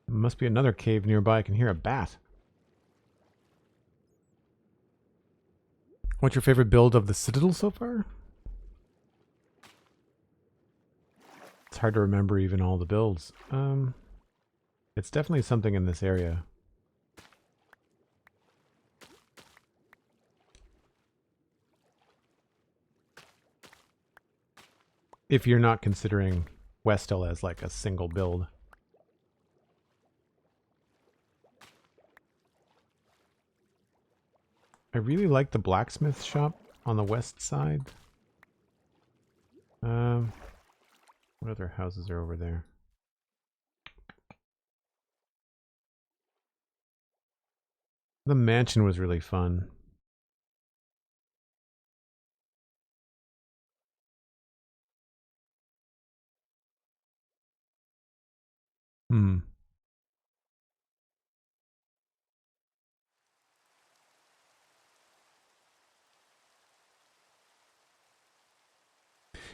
Must be another cave nearby. I can hear a bat. What's your favorite build of the Citadel so far? It's hard to remember even all the builds. It's definitely something in this area. If you're not considering Westhill as like a single build. I really like the blacksmith shop on the west side. What other houses are over there? The mansion was really fun.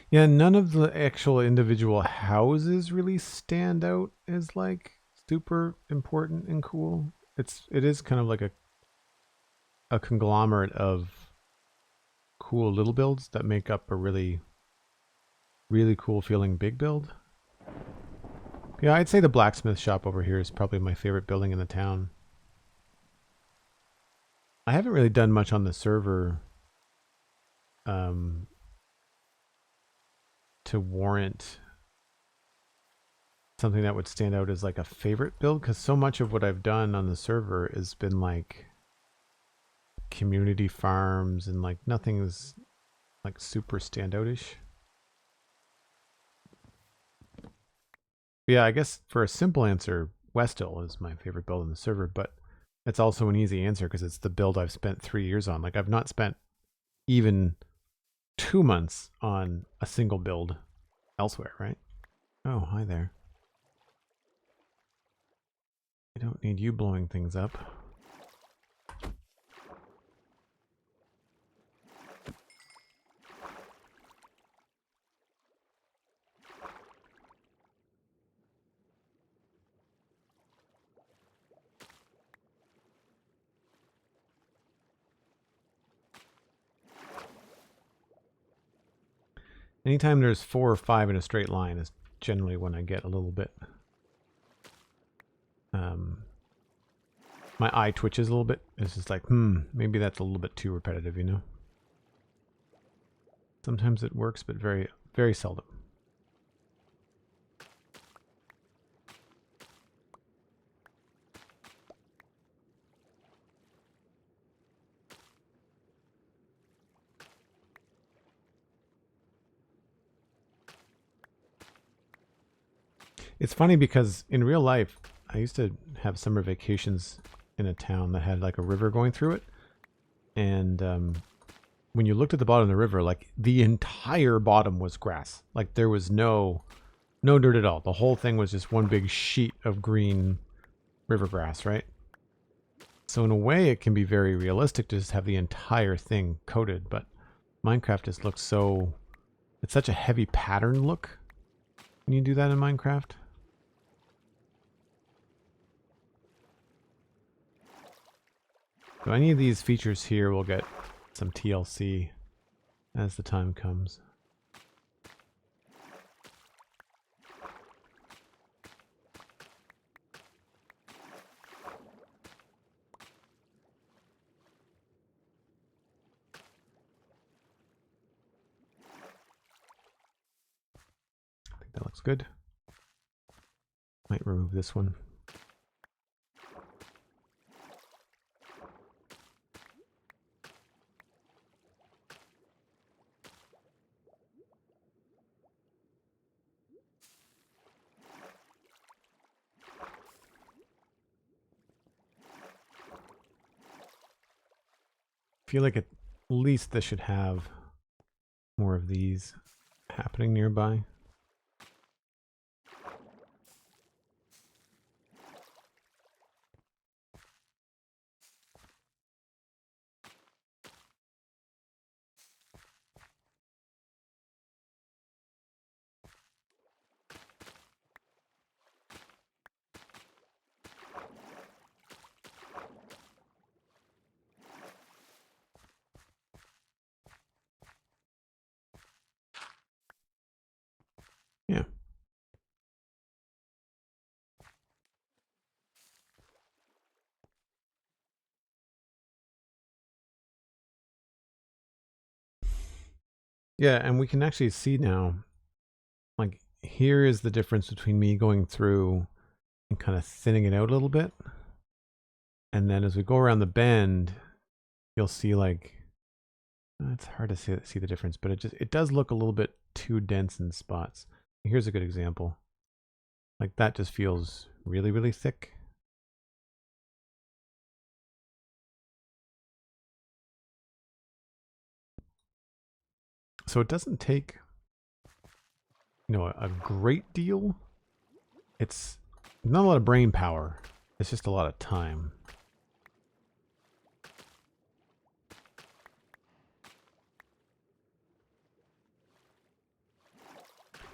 Yeah, none of the actual individual houses really stand out as like super important and cool. It is kind of like a conglomerate of cool little builds that make up a really cool feeling big build. Yeah, I'd say the blacksmith shop over here is probably my favorite building in the town. I haven't really done much on the server to warrant something that would stand out as like a favorite build, because so much of what I've done on the server has been like community farms and like nothing's like super standoutish. Yeah, I guess for a simple answer, Westhill is my favorite build on the server, but it's also an easy answer because it's the build I've spent 3 years on. Like I've not spent even 2 months on a single build elsewhere, right? Oh, hi there. I don't need you blowing things up. Anytime there's 4 or 5 in a straight line is generally when I get a little bit... my eye twitches a little bit. It's just like, maybe that's a little bit too repetitive, you know? Sometimes it works, but very, very seldom. It's funny because in real life, I used to have summer vacations in a town that had like a river going through it. And when you looked at the bottom of the river, like the entire bottom was grass. Like there was no dirt at all. The whole thing was just one big sheet of green river grass, right? So in a way, it can be very realistic to just have the entire thing coated, but Minecraft just looks so... It's such a heavy pattern look when you do that in Minecraft. So any of these features here will get some TLC as the time comes. looks good. Might remove this one. I feel like at least this should have more of these happening nearby. Yeah. Yeah, and we can actually see now, like, here is the difference between me going through and kind of thinning it out a little bit. And then as we go around the bend, you'll see, like, it's hard to see the difference, but it does look a little bit too dense in spots. Here's a good example. Like, that just feels really, really thick. So it doesn't take, you know, a great deal. It's not a lot of brain power. It's just a lot of time.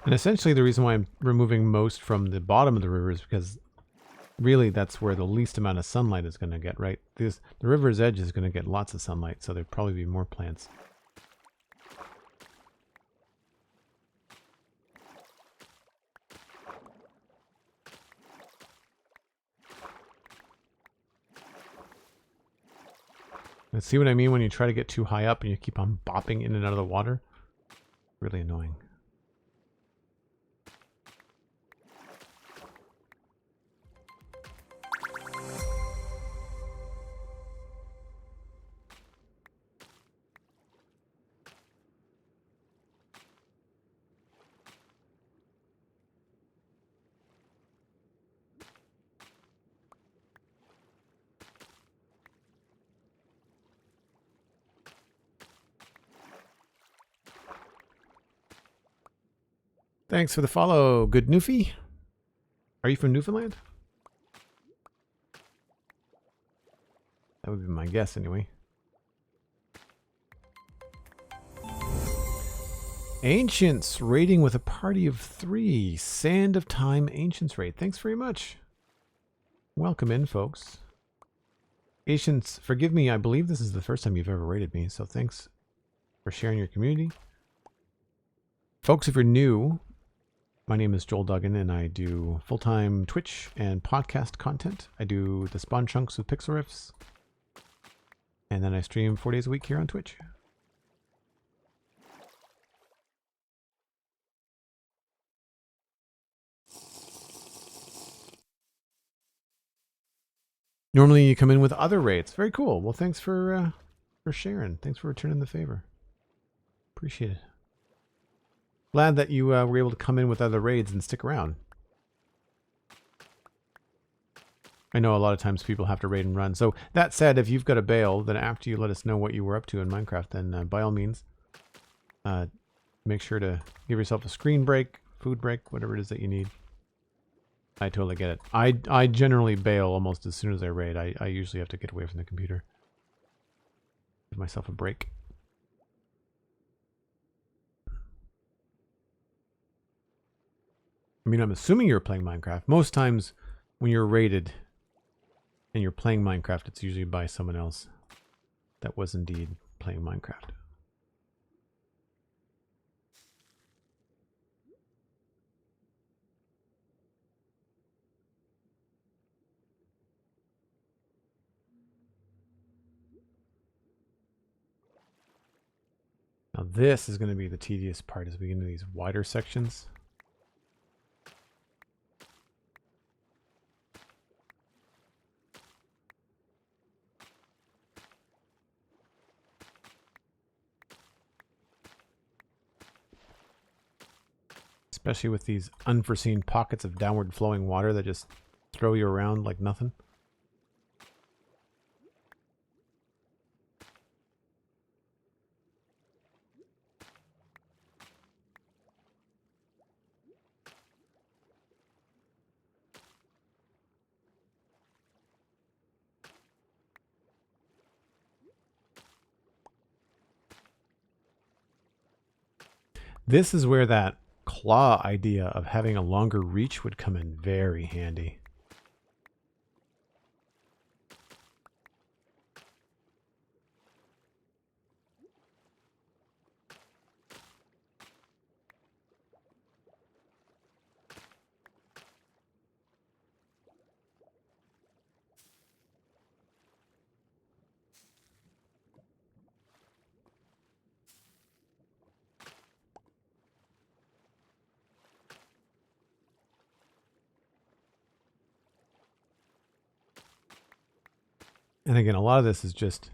And essentially the reason why I'm removing most from the bottom of the river is because really that's where the least amount of sunlight is going to get, right? The river's edge is going to get lots of sunlight, so there'd probably be more plants. And see what I mean when you try to get too high up and you keep on bopping in and out of the water? Really annoying. Thanks for the follow, good Newfie. Are you from Newfoundland? That would be my guess anyway. Ancients raiding with a party of 3. Sand of Time Ancients raid. Thanks very much. Welcome in, folks. Ancients, forgive me, I believe this is the first time you've ever raided me, so thanks for sharing your community. Folks, if you're new, my name is Joel Duggan, and I do full-time Twitch and podcast content. I do the Spawn Chunks with Pixel Riffs, and then I stream 4 days a week here on Twitch. Normally you come in with other raids. Very cool. Well, thanks for sharing. Thanks for returning the favor. Appreciate it. Glad that you were able to come in with other raids and stick around. I know a lot of times people have to raid and run. So that said, if you've got a bail, then after you let us know what you were up to in Minecraft, then by all means, make sure to give yourself a screen break, food break, whatever it is that you need. I totally get it. I generally bail almost as soon as I raid. I usually have to get away from the computer. Give myself a break. I mean, I'm assuming you're playing Minecraft. Most times when you're raided and you're playing Minecraft, it's usually by someone else that was indeed playing Minecraft. Now this is going to be the tedious part as we get into these wider sections. especially with these unforeseen pockets of downward flowing water that just throw you around like nothing. This is where that claw idea of having a longer reach would come in very handy. And again, a lot of this is just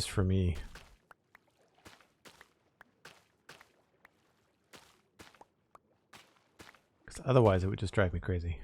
for me. Because otherwise it would just drive me crazy.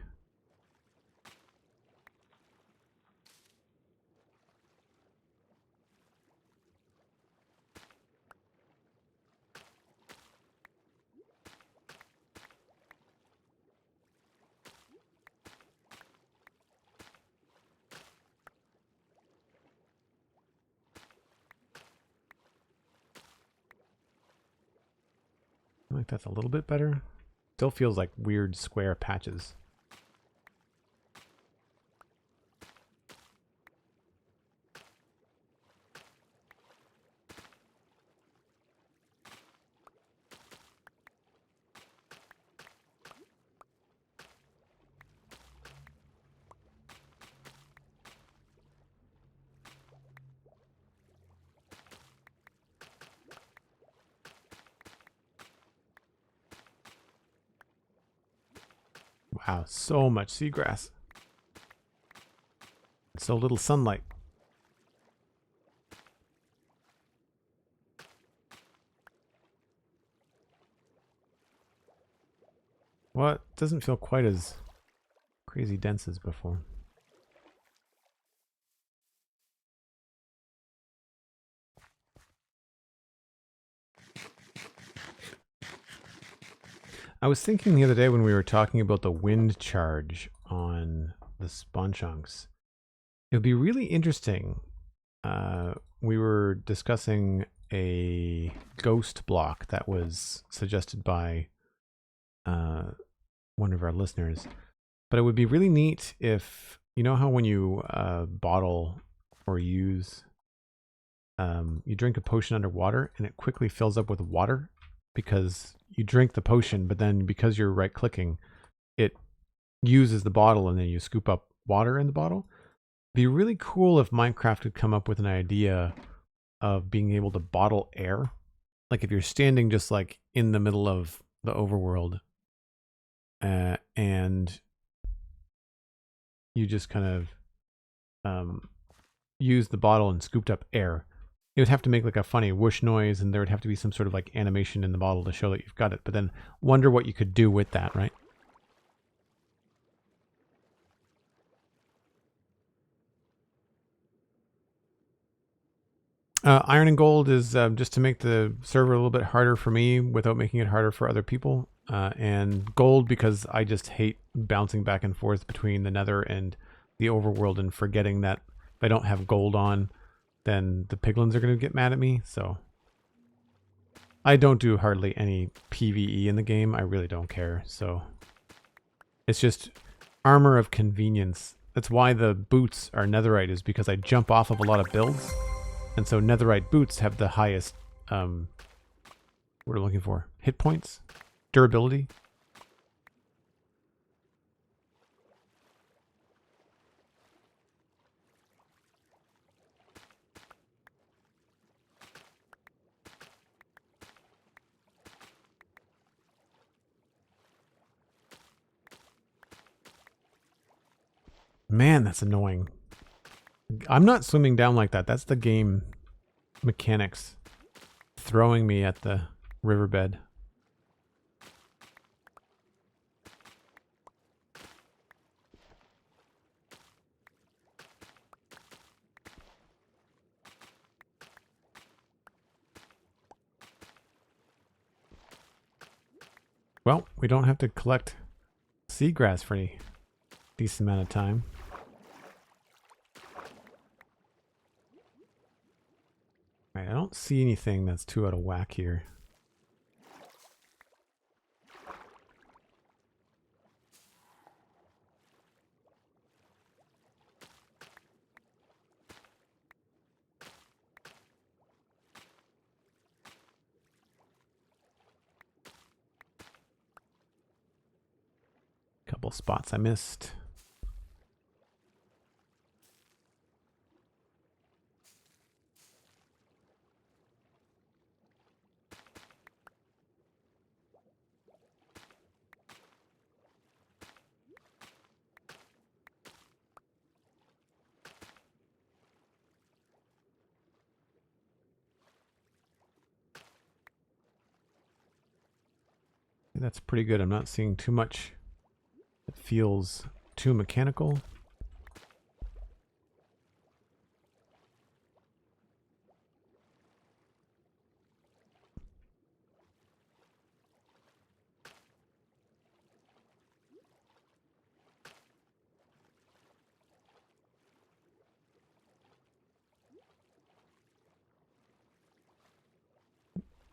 I think that's a little bit better. Still feels like weird square patches. Wow, so much seagrass. So little sunlight. Well, it doesn't feel quite as crazy dense as before. I was thinking the other day when we were talking about the wind charge on the spawn chunks, it would be really interesting. We were discussing a ghost block that was suggested by one of our listeners, but it would be really neat if, you know how when you bottle or use, you drink a potion underwater and it quickly fills up with water because you drink the potion, but then because you're right clicking, it uses the bottle and then you scoop up water in the bottle. It'd be really cool if Minecraft could come up with an idea of being able to bottle air. Like if you're standing just like in the middle of the overworld, and you just kind of use the bottle and scooped up air. It would have to make like a funny whoosh noise, and there would have to be some sort of like animation in the bottle to show that you've got it. But then wonder what you could do with that, right? Iron and gold is just to make the server a little bit harder for me without making it harder for other people. And gold because I just hate bouncing back and forth between the nether and the overworld and forgetting that if I don't have gold on, then the piglins are going to get mad at me. So I don't do hardly any PvE in the game. I really don't care. So it's just armor of convenience. That's why the boots are netherite, is because I jump off of a lot of builds. And so netherite boots have the highest, what are we looking for? Hit points? Durability? Man, that's annoying. I'm not swimming down like that. That's the game mechanics throwing me at the riverbed. Well, we don't have to collect seagrass for any decent amount of time. All right, I don't see anything that's too out of whack here. Couple spots I missed. That's pretty good. I'm not seeing too much that feels too mechanical.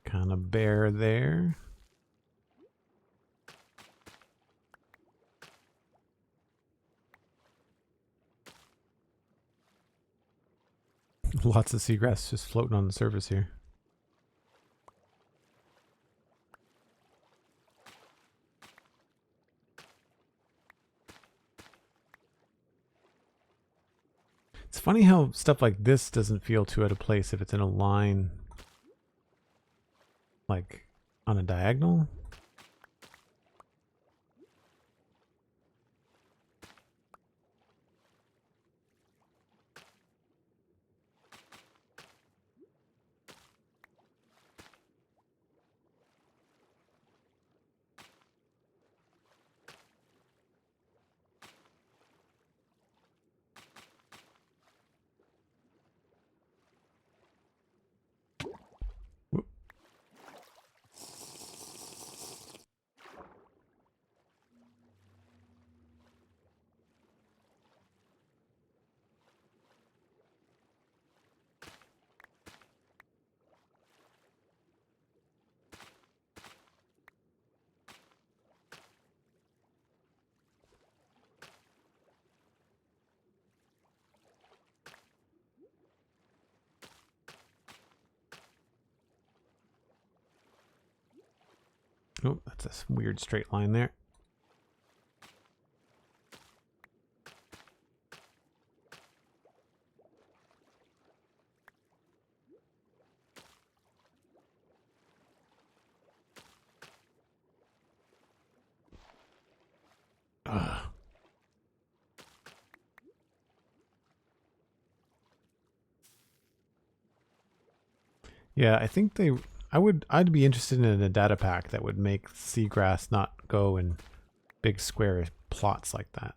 Kind of bare there. Lots of seagrass just floating on the surface here. It's funny how stuff like this doesn't feel too out of place if it's in a line, like on a diagonal. Oh, that's a weird straight line there. Ugh. Yeah, I think I'd be interested in a data pack that would make seagrass not go in big square plots like that.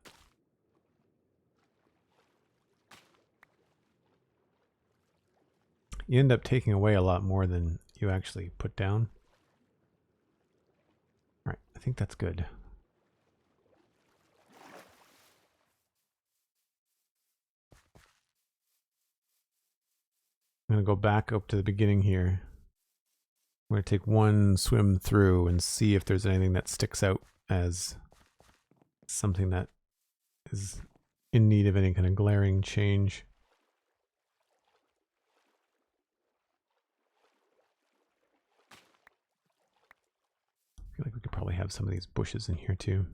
You end up taking away a lot more than you actually put down. All right, I think that's good. I'm going to go back up to the beginning here. I'm going to take one swim through and see if there's anything that sticks out as something that is in need of any kind of glaring change. I feel like we could probably have some of these bushes in here too.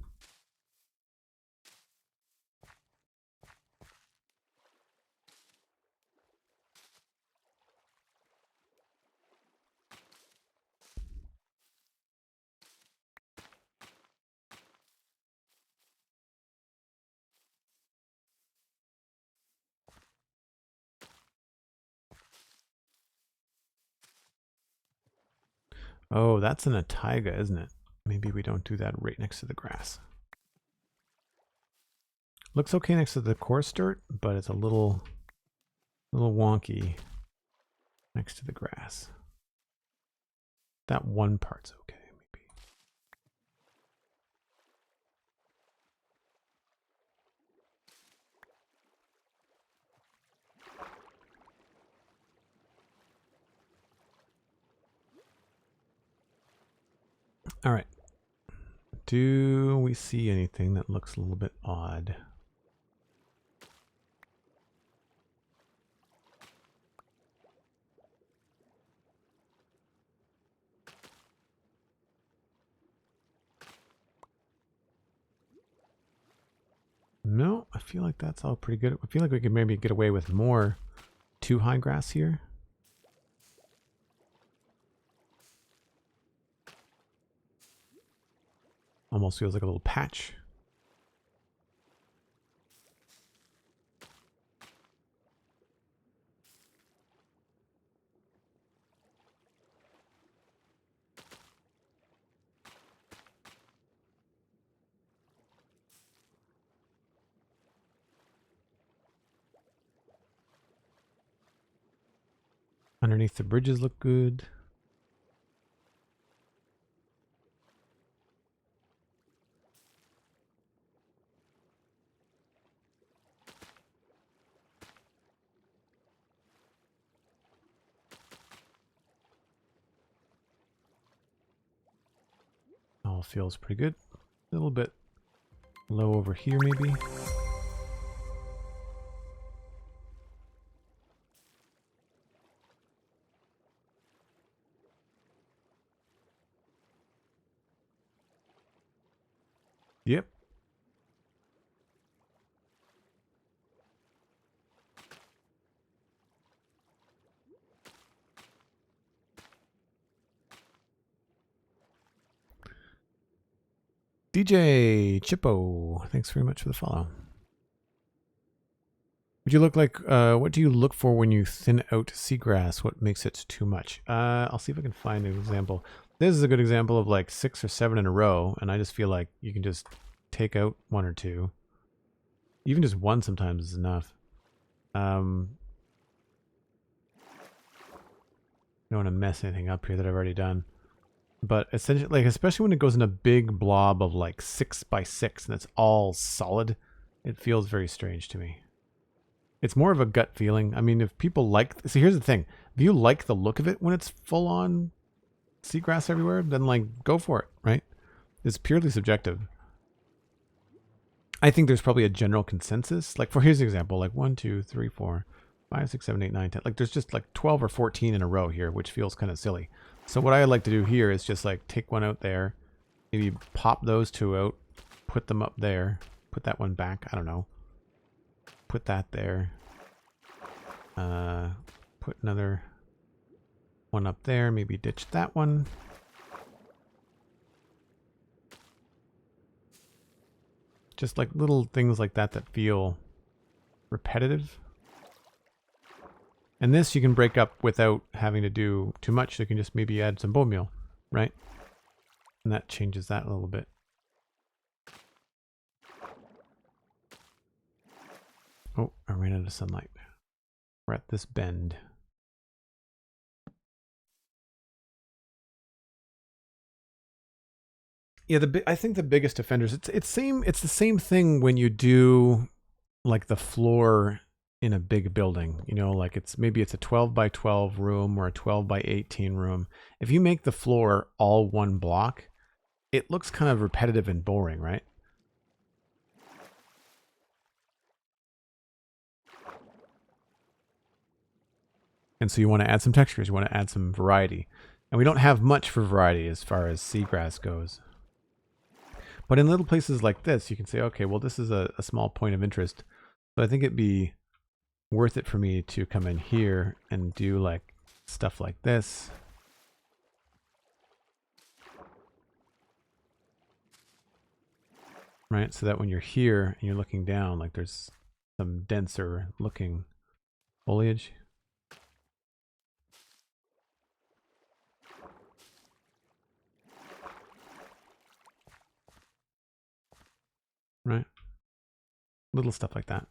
Oh, that's an taiga, isn't it? Maybe we don't do that right next to the grass. Looks okay next to the coarse dirt, but it's a little wonky next to the grass. That one part's okay, maybe. All right. Do we see anything that looks a little bit odd? No, I feel like that's all pretty good. I feel like we could maybe get away with more too high grass here. Almost feels like a little patch. Underneath the bridges look good. All feels pretty good. A little bit low over here maybe. Yep. DJ Chippo, thanks very much for the follow. Would you look like, what do you look for when you thin out seagrass? What makes it too much? I'll see if I can find an example. This is a good example of like 6 or 7 in a row, and I just feel like you can just take out 1 or 2. Even just 1 sometimes is enough. Don't want to mess anything up here that I've already done. But essentially, like, especially when it goes in a big blob of like 6 by 6 and it's all solid, it feels very strange to me. It's more of a gut feeling. I mean, if people like... See, here's the thing. If you like the look of it when it's full-on seagrass everywhere, then, like, go for it, right? It's purely subjective. I think there's probably a general consensus. Like, here's an example. Like, 1, 2, 3, 4, 5, 6, 7, 8, 9, 10. Like, there's just, like, 12 or 14 in a row here, which feels kind of silly. So what I like to do here is just, like, take one out there. Maybe pop those 2 out. Put them up there. Put that one back. I don't know. Put that there. Put another one up there. Maybe ditch that one. Just like little things like that that feel repetitive. And this you can break up without having to do too much. You can just maybe add some bone meal, right? And that changes that a little bit. Oh, I ran out of sunlight. We're at this bend. Yeah, I think the biggest offenders. It's the same thing when you do like the floor in a big building. You know, like maybe it's a 12 by 12 room or a 12 by 18 room. If you make the floor all one block, it looks kind of repetitive and boring, right? And so you want to add some textures, you want to add some variety. And we don't have much for variety as far as seagrass goes. But in little places like this, you can say, okay, well, this is a small point of interest. So I think it'd be worth it for me to come in here and do like stuff like this. Right? So that when you're here and you're looking down, like there's some denser looking foliage. Right? Little stuff like that.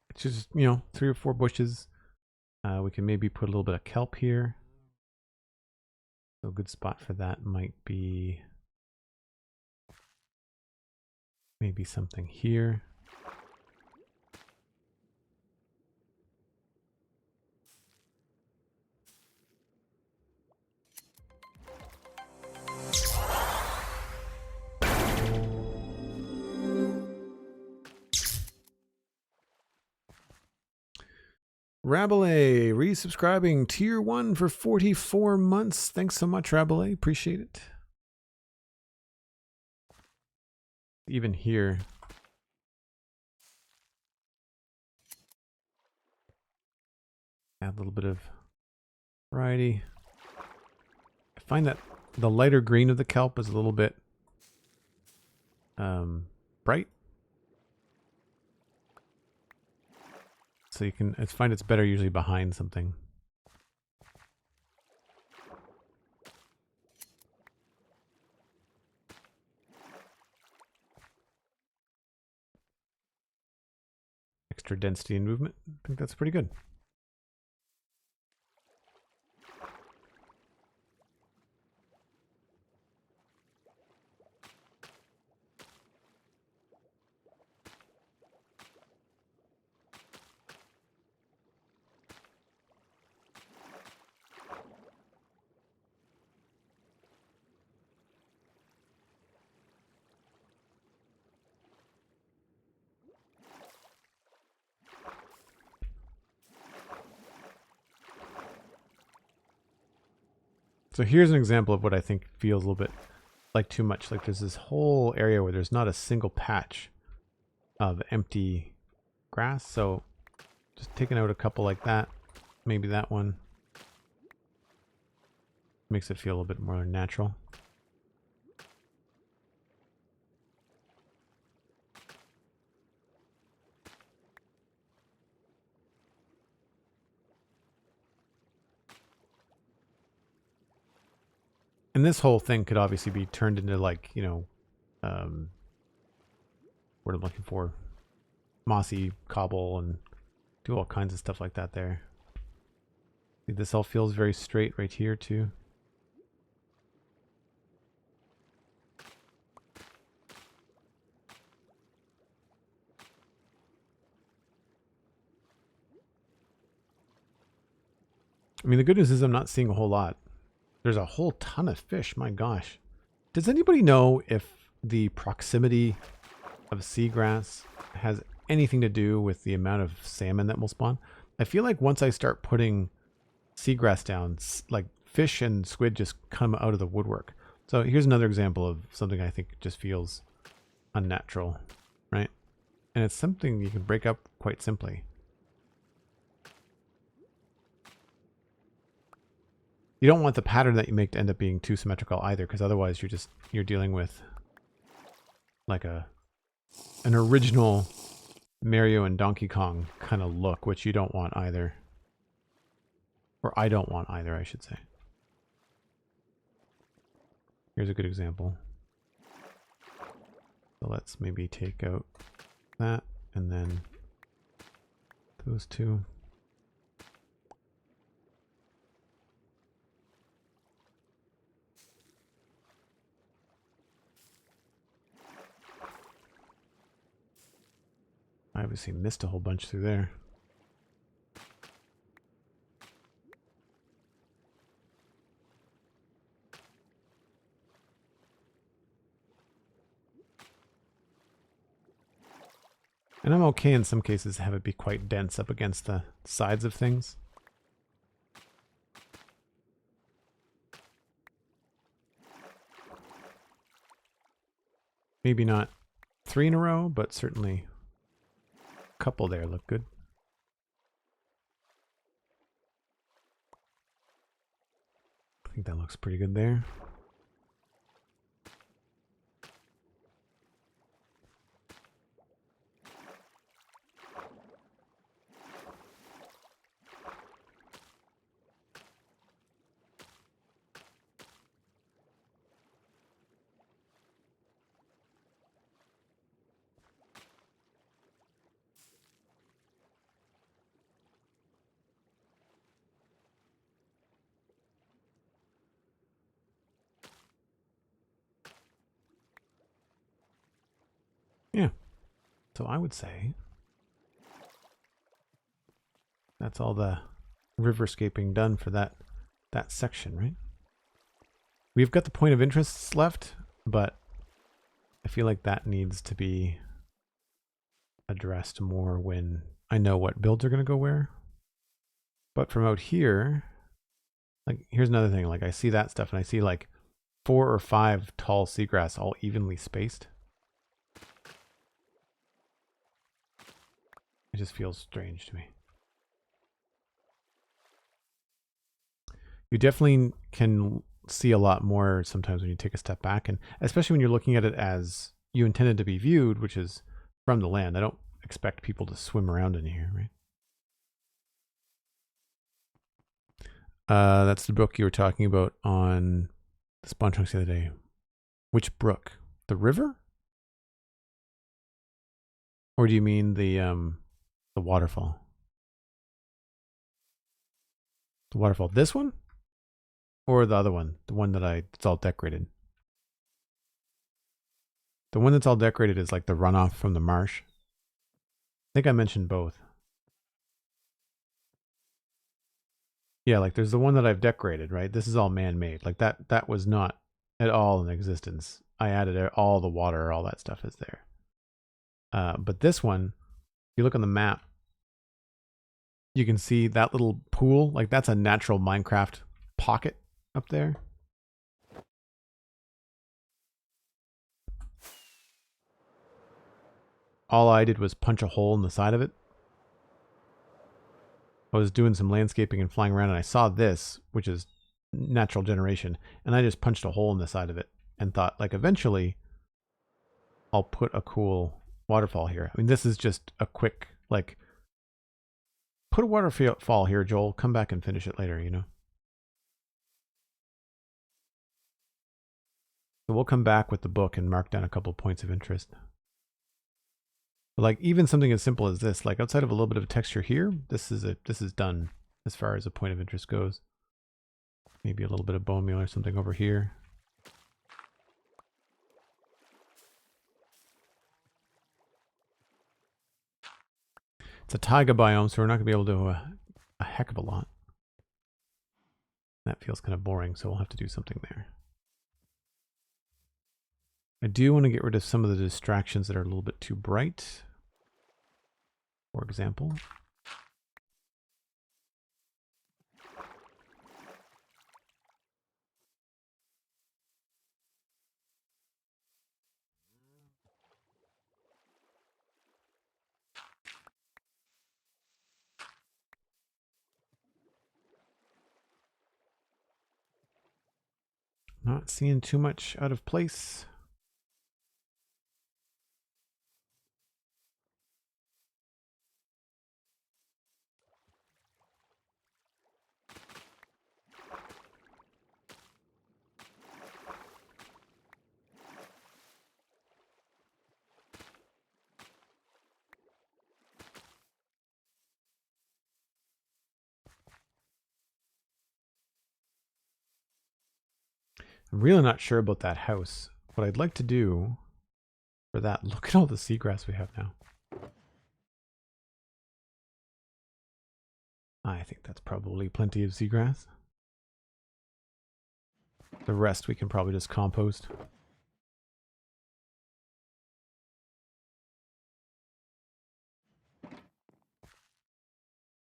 It's just, you know, 3 or 4 bushes. We can maybe put a little bit of kelp here. So a good spot for that might be maybe something here. Rabelais resubscribing tier 1 for 44 months. Thanks so much, Rabelais. Appreciate it. Even here, add a little bit of variety. I find that the lighter green of the kelp is a little bit bright. So you can, I find it's better usually behind something. Extra density and movement. I think that's pretty good. So here's an example of what I think feels a little bit like too much. Like there's this whole area where there's not a single patch of empty grass. So just taking out a couple like that, maybe that one, makes it feel a little bit more natural. And this whole thing could obviously be turned into like, you know, what I'm looking for, mossy cobble, and do all kinds of stuff like that there. See, this all feels very straight right here too. I mean, the good news is I'm not seeing a whole lot. There's a whole ton of fish, my gosh. Does anybody know if the proximity of seagrass has anything to do with the amount of salmon that will spawn? I feel like once I start putting seagrass down, like fish and squid just come out of the woodwork. So here's another example of something I think just feels unnatural, right? And it's something you can break up quite simply. You don't want the pattern that you make to end up being too symmetrical either, because otherwise you're dealing with like an original Mario and Donkey Kong kind of look, which you don't want either. Or I don't want either, I should say. Here's a good example. So let's maybe take out that and then those two. I obviously missed a whole bunch through there. And I'm okay in some cases to have it be quite dense up against the sides of things. Maybe not 3 in a row, but certainly a couple there look good. I think that looks pretty good there. So I would say that's all the riverscaping done for that section, right? We've got the point of interests left, but I feel like that needs to be addressed more when I know what builds are going to go where. But from out here, like, here's another thing. Like, I see that stuff and I see like 4 or 5 tall seagrass all evenly spaced. It just feels strange to me. You definitely can see a lot more sometimes when you take a step back, and especially when you're looking at it as you intended to be viewed, which is from the land. I don't expect people to swim around in here, right? That's the brook you were talking about on the spawn chunks the other day. Which brook? The river? Or do you mean the waterfall? The waterfall. This one? Or the other one? The one that it's all decorated. The one that's all decorated is like the runoff from the marsh. I think I mentioned both. Yeah, like there's the one that I've decorated, right? This is all man-made. Like that was not at all in existence. I added all the water, all that stuff is there. But this one, if you look on the map, you can see that little pool. Like that's a natural Minecraft pocket up there. All I did was punch a hole in the side of it. I was doing some landscaping and flying around and I saw this, which is natural generation, and I just punched a hole in the side of it and thought, like, eventually I'll put a cool waterfall here. I mean, this is just a quick, like, put a waterfall here, Joel, come back and finish it later, you know? So we'll come back with the book and mark down a couple points of interest. But like even something as simple as this, like outside of a little bit of texture here, this is done as far as a point of interest goes. Maybe a little bit of bone meal or something over here. It's a taiga biome, so we're not going to be able to do a heck of a lot. That feels kind of boring, so we'll have to do something there. I do want to get rid of some of the distractions that are a little bit too bright. For example. Not seeing too much out of place. I'm really not sure about that house. What I'd like to do for that, look at all the seagrass we have now. I think that's probably plenty of seagrass. The rest we can probably just compost.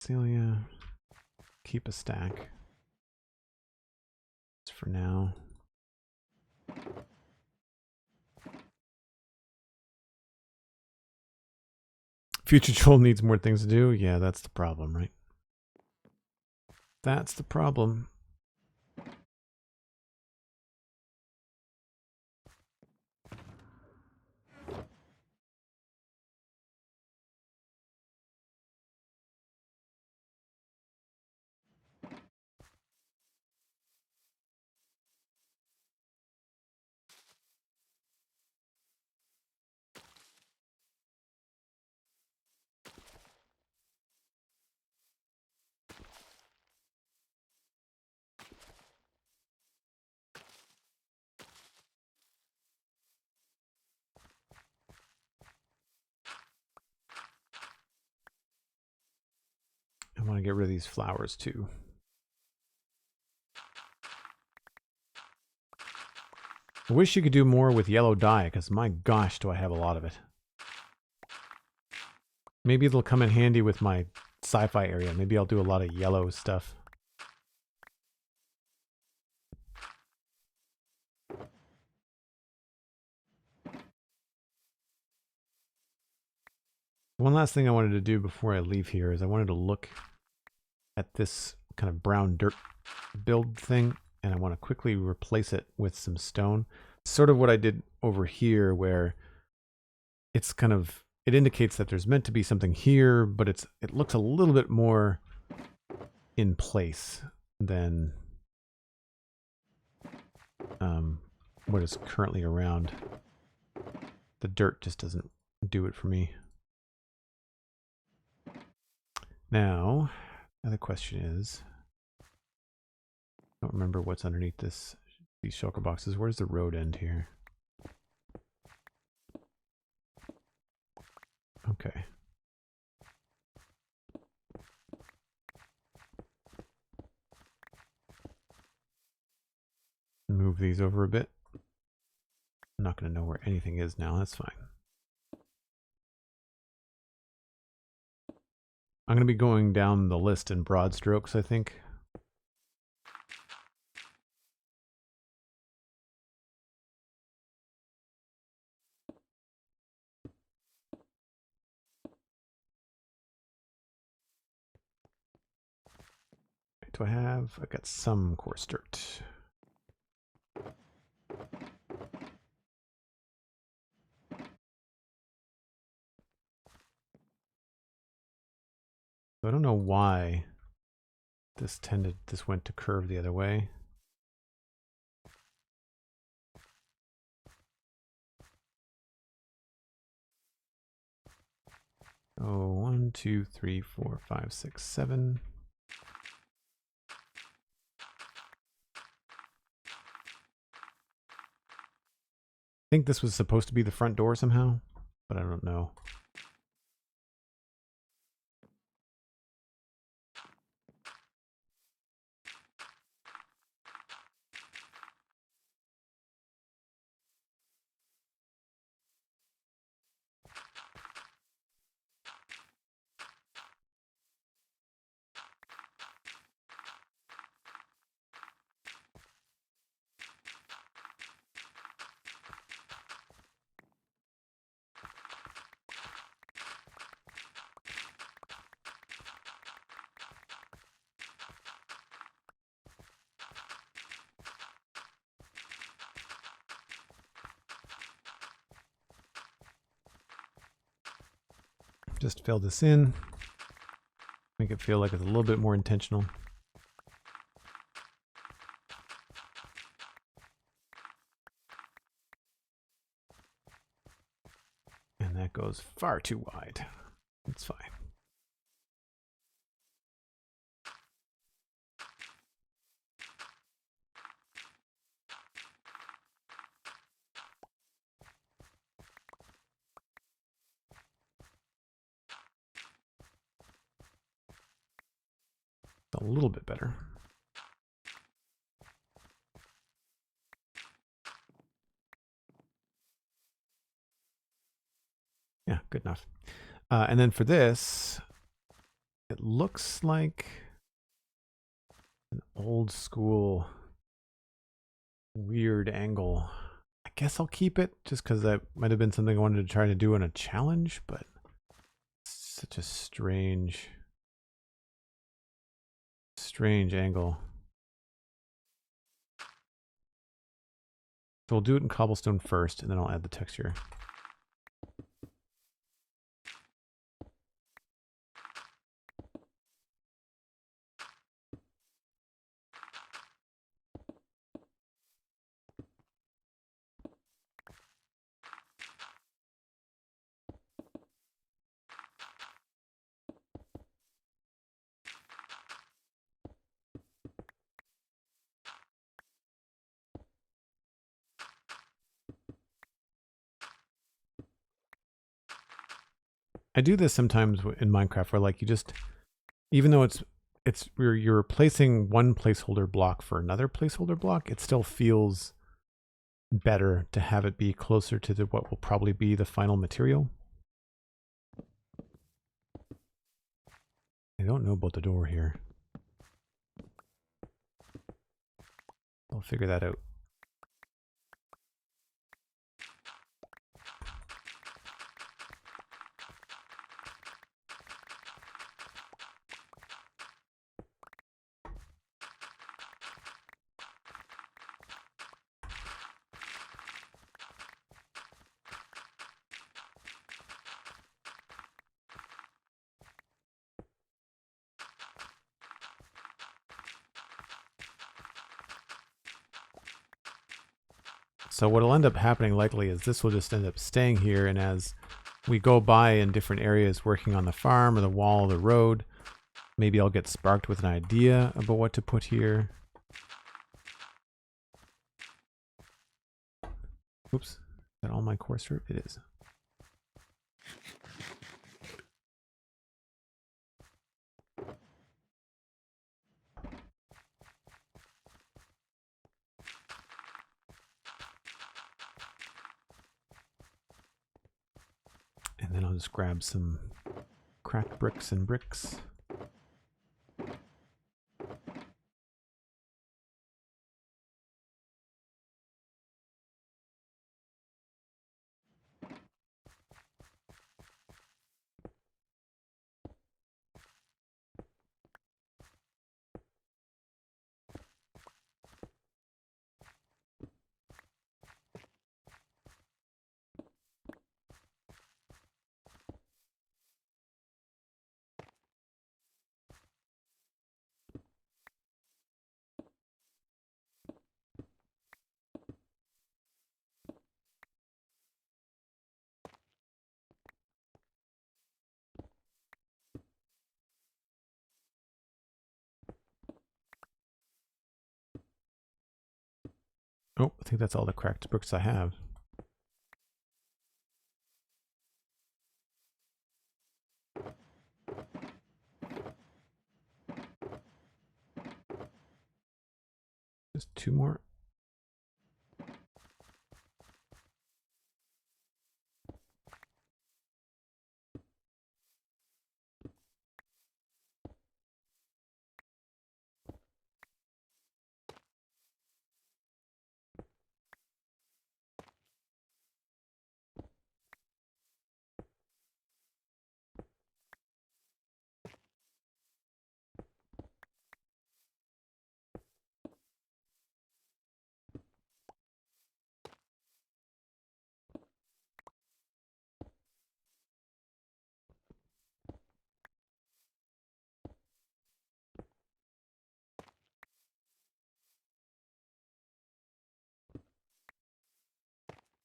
Celia, keep a stack. Just for now. Future Joel needs more things to do. Yeah, that's the problem, right? That's the problem. get rid of these flowers too. I wish you could do more with yellow dye, because my gosh, do I have a lot of it. Maybe it'll come in handy with my sci-fi area. Maybe I'll do a lot of yellow stuff. One last thing I wanted to do before I leave here is I wanted to look at this kind of brown dirt build thing, and I want to quickly replace it with some stone. Sort of what I did over here, where it's kind of, it indicates that there's meant to be something here, but it looks a little bit more in place than what is currently around. The dirt just doesn't do it for me. Now, another question is, I don't remember what's underneath these shulker boxes. Where's the road end here? Okay. Move these over a bit. I'm not going to know where anything is now. That's fine. I'm going to be going down the list in broad strokes, I think. Do I have? I've got some coarse dirt. So I don't know why this went to curve the other way. Oh, 1, 2, 3, 4, 5, 6, 7. I think this was supposed to be the front door somehow, but I don't know. Just fill this in, make it feel like it's a little bit more intentional. And that goes far too wide. It's fine. A little bit better. Yeah, good enough. And then for this, it looks like an old school weird angle. I guess I'll keep it just because that might have been something I wanted to try to do in a challenge, but it's such a strange angle. So we'll do it in cobblestone first, and then I'll add the texture. I do this sometimes in Minecraft where like you just, even though it's it's you're replacing one placeholder block for another placeholder block, it still feels better to have it be closer to what will probably be the final material. I don't know about the door here. I'll figure that out. So what'll end up happening likely is this will just end up staying here, and as we go by in different areas working on the farm or the wall of the road, maybe I'll get sparked with an idea about what to put here. Oops, is that all my coarse dirt? It is. And then I'll just grab some cracked bricks and bricks. Oh, I think that's all the cracked bricks I have. Just 2 more.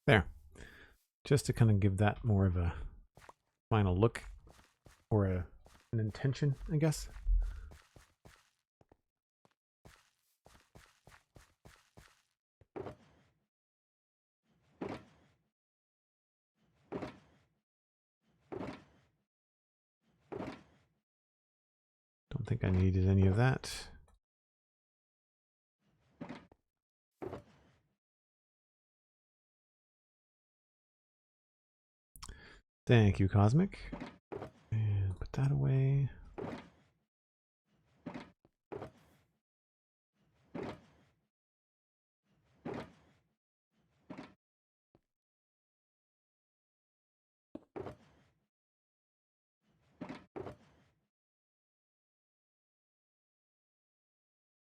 There. Just to kind of give that more of a final look, or an intention, I guess. Don't think I needed any of that. Thank you, Cosmic. And put that away.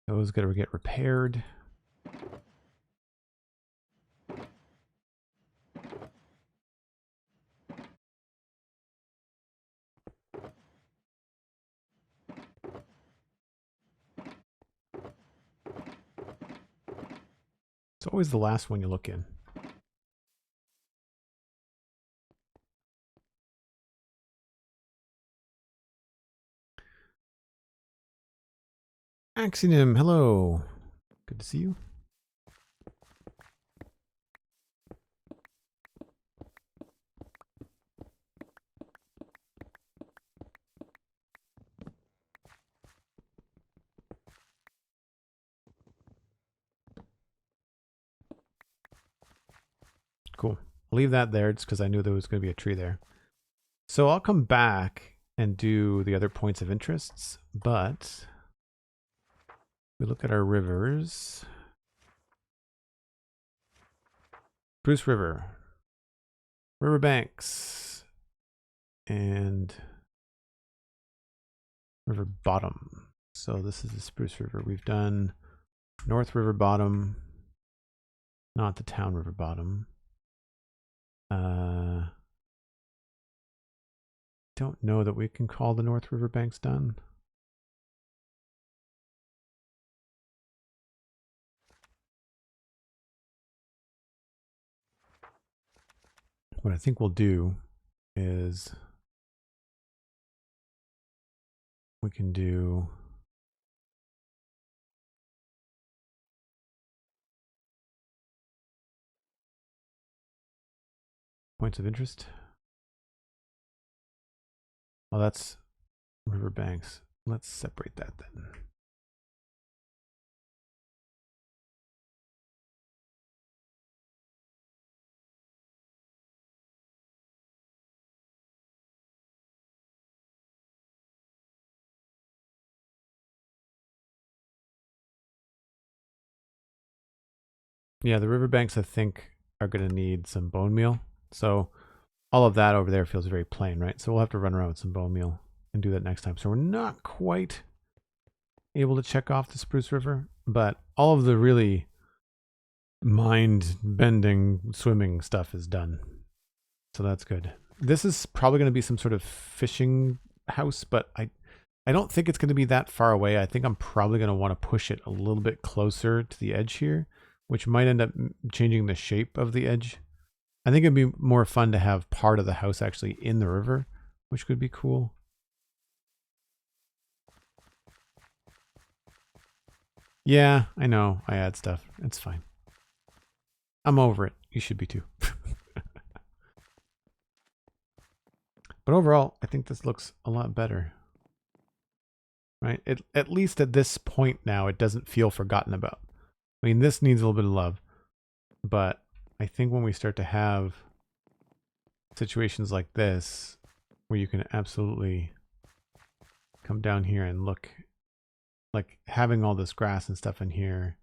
Those gotta get repaired. It's always the last one you look in. Axionym, hello. Good to see you. Cool. I'll leave that there just because I knew there was going to be a tree there. So I'll come back and do the other points of interests, but we look at our rivers. Spruce River, riverbanks, and river bottom. So this is the Spruce River. We've done North River bottom, not the Town River bottom. Don't know that we can call the North River banks done. What I think we'll do is we can do points of interest. Oh, that's riverbanks. Let's separate that then. Yeah, the riverbanks I think are going to need some bone meal. So all of that over there feels very plain, right? So we'll have to run around with some bone meal and do that next time. So we're not quite able to check off the Spruce River, but all of the really mind-bending swimming stuff is done. So that's good. This is probably going to be some sort of fishing house, but I don't think it's going to be that far away. I think I'm probably going to want to push it a little bit closer to the edge here, which might end up changing the shape of the edge. I think it'd be more fun to have part of the house actually in the river, which could be cool. Yeah, I know. I add stuff. It's fine. I'm over it. You should be too. But overall, I think this looks a lot better. Right? At least at this point now, it doesn't feel forgotten about. I mean, this needs a little bit of love. But I think when we start to have situations like this, where you can absolutely come down here and look, like having all this grass and stuff in here,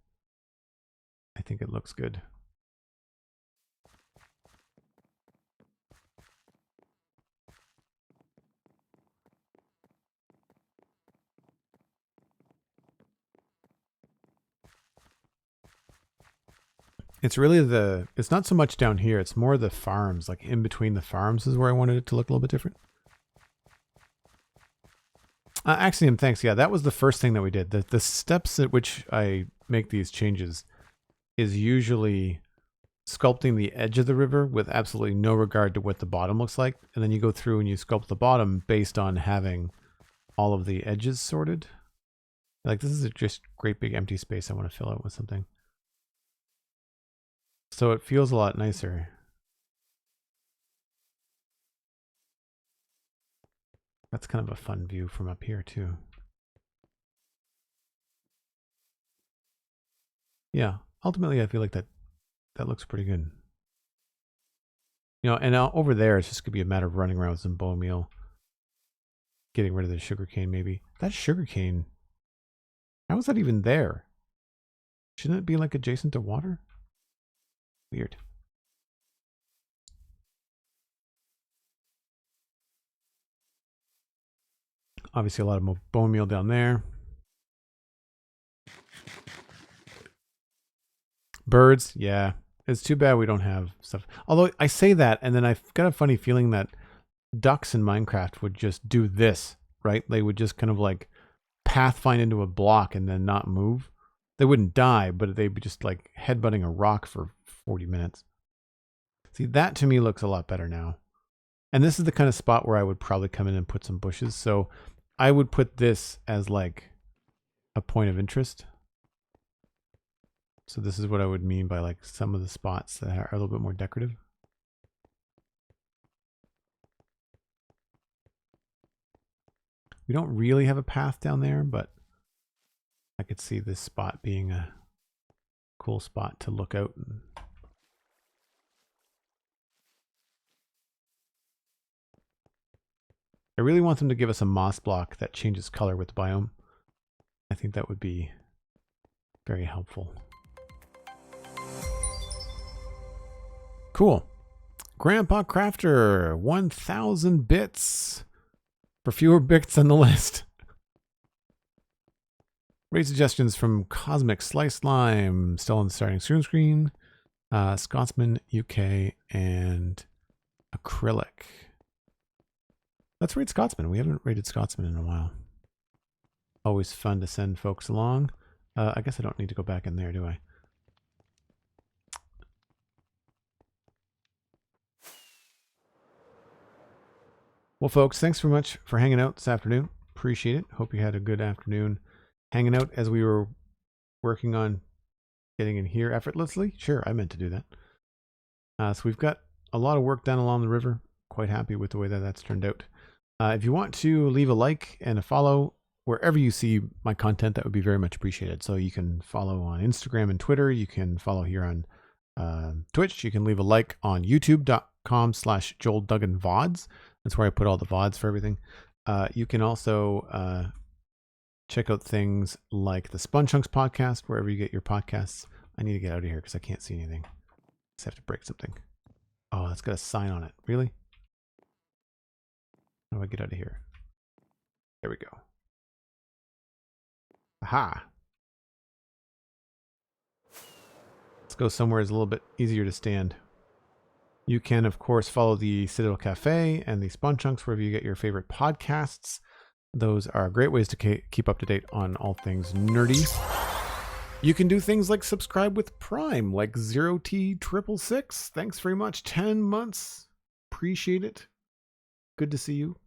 I think it looks good. It's really it's not so much down here, it's more the farms, like in between the farms is where I wanted it to look a little bit different. Axiom, thanks. Yeah, that was the first thing that we did. The steps at which I make these changes is usually sculpting the edge of the river with absolutely no regard to what the bottom looks like. And then you go through and you sculpt the bottom based on having all of the edges sorted. Like this is just great big empty space I want to fill out with something. So it feels a lot nicer. That's kind of a fun view from up here too. Yeah, ultimately I feel like that looks pretty good. You know, and now over there it's just gonna be a matter of running around with some bone meal, getting rid of the sugarcane maybe. That sugarcane, how is that even there? Shouldn't it be like adjacent to water? Weird. Obviously a lot of bone meal down there. Birds, yeah. It's too bad we don't have stuff. Although I say that, and then I've got a funny feeling that ducks in Minecraft would just do this, right? They would just kind of like pathfind into a block and then not move. They wouldn't die, but they'd be just like headbutting a rock for 40 minutes. See, that to me looks a lot better now. And this is the kind of spot where I would probably come in and put some bushes. So I would put this as like a point of interest. So this is what I would mean by like some of the spots that are a little bit more decorative. We don't really have a path down there, but I could see this spot being a cool spot to look out. I really want them to give us a moss block that changes color with the biome. I think that would be very helpful. Cool. GrandpaCrafter, 1,000 bits for fewer bits on the list. Great suggestions from Cosmic Slice Slime, still on the starting screen. ScotsmanUK and Acrylic. Let's rate Scotsman. We haven't rated Scotsman in a while. Always fun to send folks along. I guess I don't need to go back in there, do I? Well, folks, thanks very much for hanging out this afternoon. Appreciate it. Hope you had a good afternoon hanging out as we were working on getting in here effortlessly. Sure, I meant to do that. So we've got a lot of work done along the river. Quite happy with the way that that's turned out. If you want to leave a like and a follow wherever you see my content, that would be very much appreciated. So you can follow on Instagram and Twitter. You can follow here on Twitch. You can leave a like on youtube.com/JoelDugganVods. That's where I put all the VODs for everything. You can also check out things like the Spun Chunks podcast, wherever you get your podcasts. I need to get out of here because I can't see anything. Just have to break something. Oh, that's got a sign on it. Really? How do I get out of here? There we go. Aha. Let's go somewhere that's a little bit easier to stand. You can, of course, follow the Citadel Cafe and the Spun Chunks wherever you get your favorite podcasts. Those are great ways to keep up to date on all things nerdy. You can do things like subscribe with Prime, like 0T666. Thanks very much. 10 months. Appreciate it. Good to see you.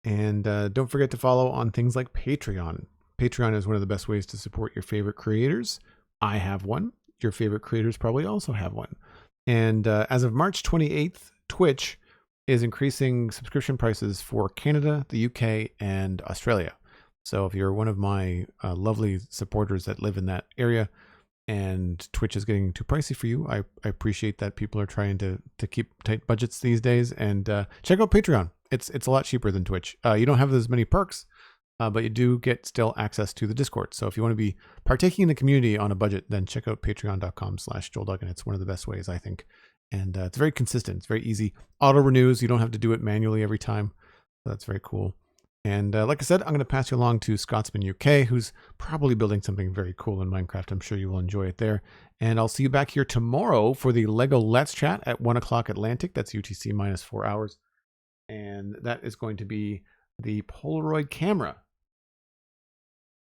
And don't forget to follow on things like Patreon. Patreon is one of the best ways to support your favorite creators. I have one. Your favorite creators probably also have one. And as of March 28th, Twitch is increasing subscription prices for Canada, the UK, and Australia. So if you're one of my lovely supporters that live in that area and Twitch is getting too pricey for you, I appreciate that people are trying to keep tight budgets these days. And check out Patreon. It's a lot cheaper than Twitch. You don't have as many perks, but you do get still access to the Discord. So if you want to be partaking in the community on a budget, then check out patreon.com/JoelDuggan. It's one of the best ways, I think. And it's very consistent. It's very easy. Auto renews. You don't have to do it manually every time. So that's very cool. And like I said, I'm going to pass you along to ScotsmanUK, who's probably building something very cool in Minecraft. I'm sure you will enjoy it there. And I'll see you back here tomorrow for the Lego Let's Chat at 1 o'clock Atlantic. That's UTC minus 4 hours. And that is going to be the Polaroid camera.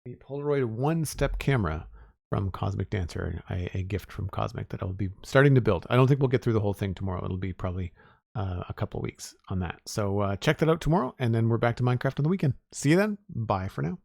The Polaroid one-step camera from Cosmic Dancer, a gift from Cosmic that I'll be starting to build. I don't think we'll get through the whole thing tomorrow. It'll be probably a couple weeks on that. So check that out tomorrow, and then we're back to Minecraft on the weekend. See you then. Bye for now.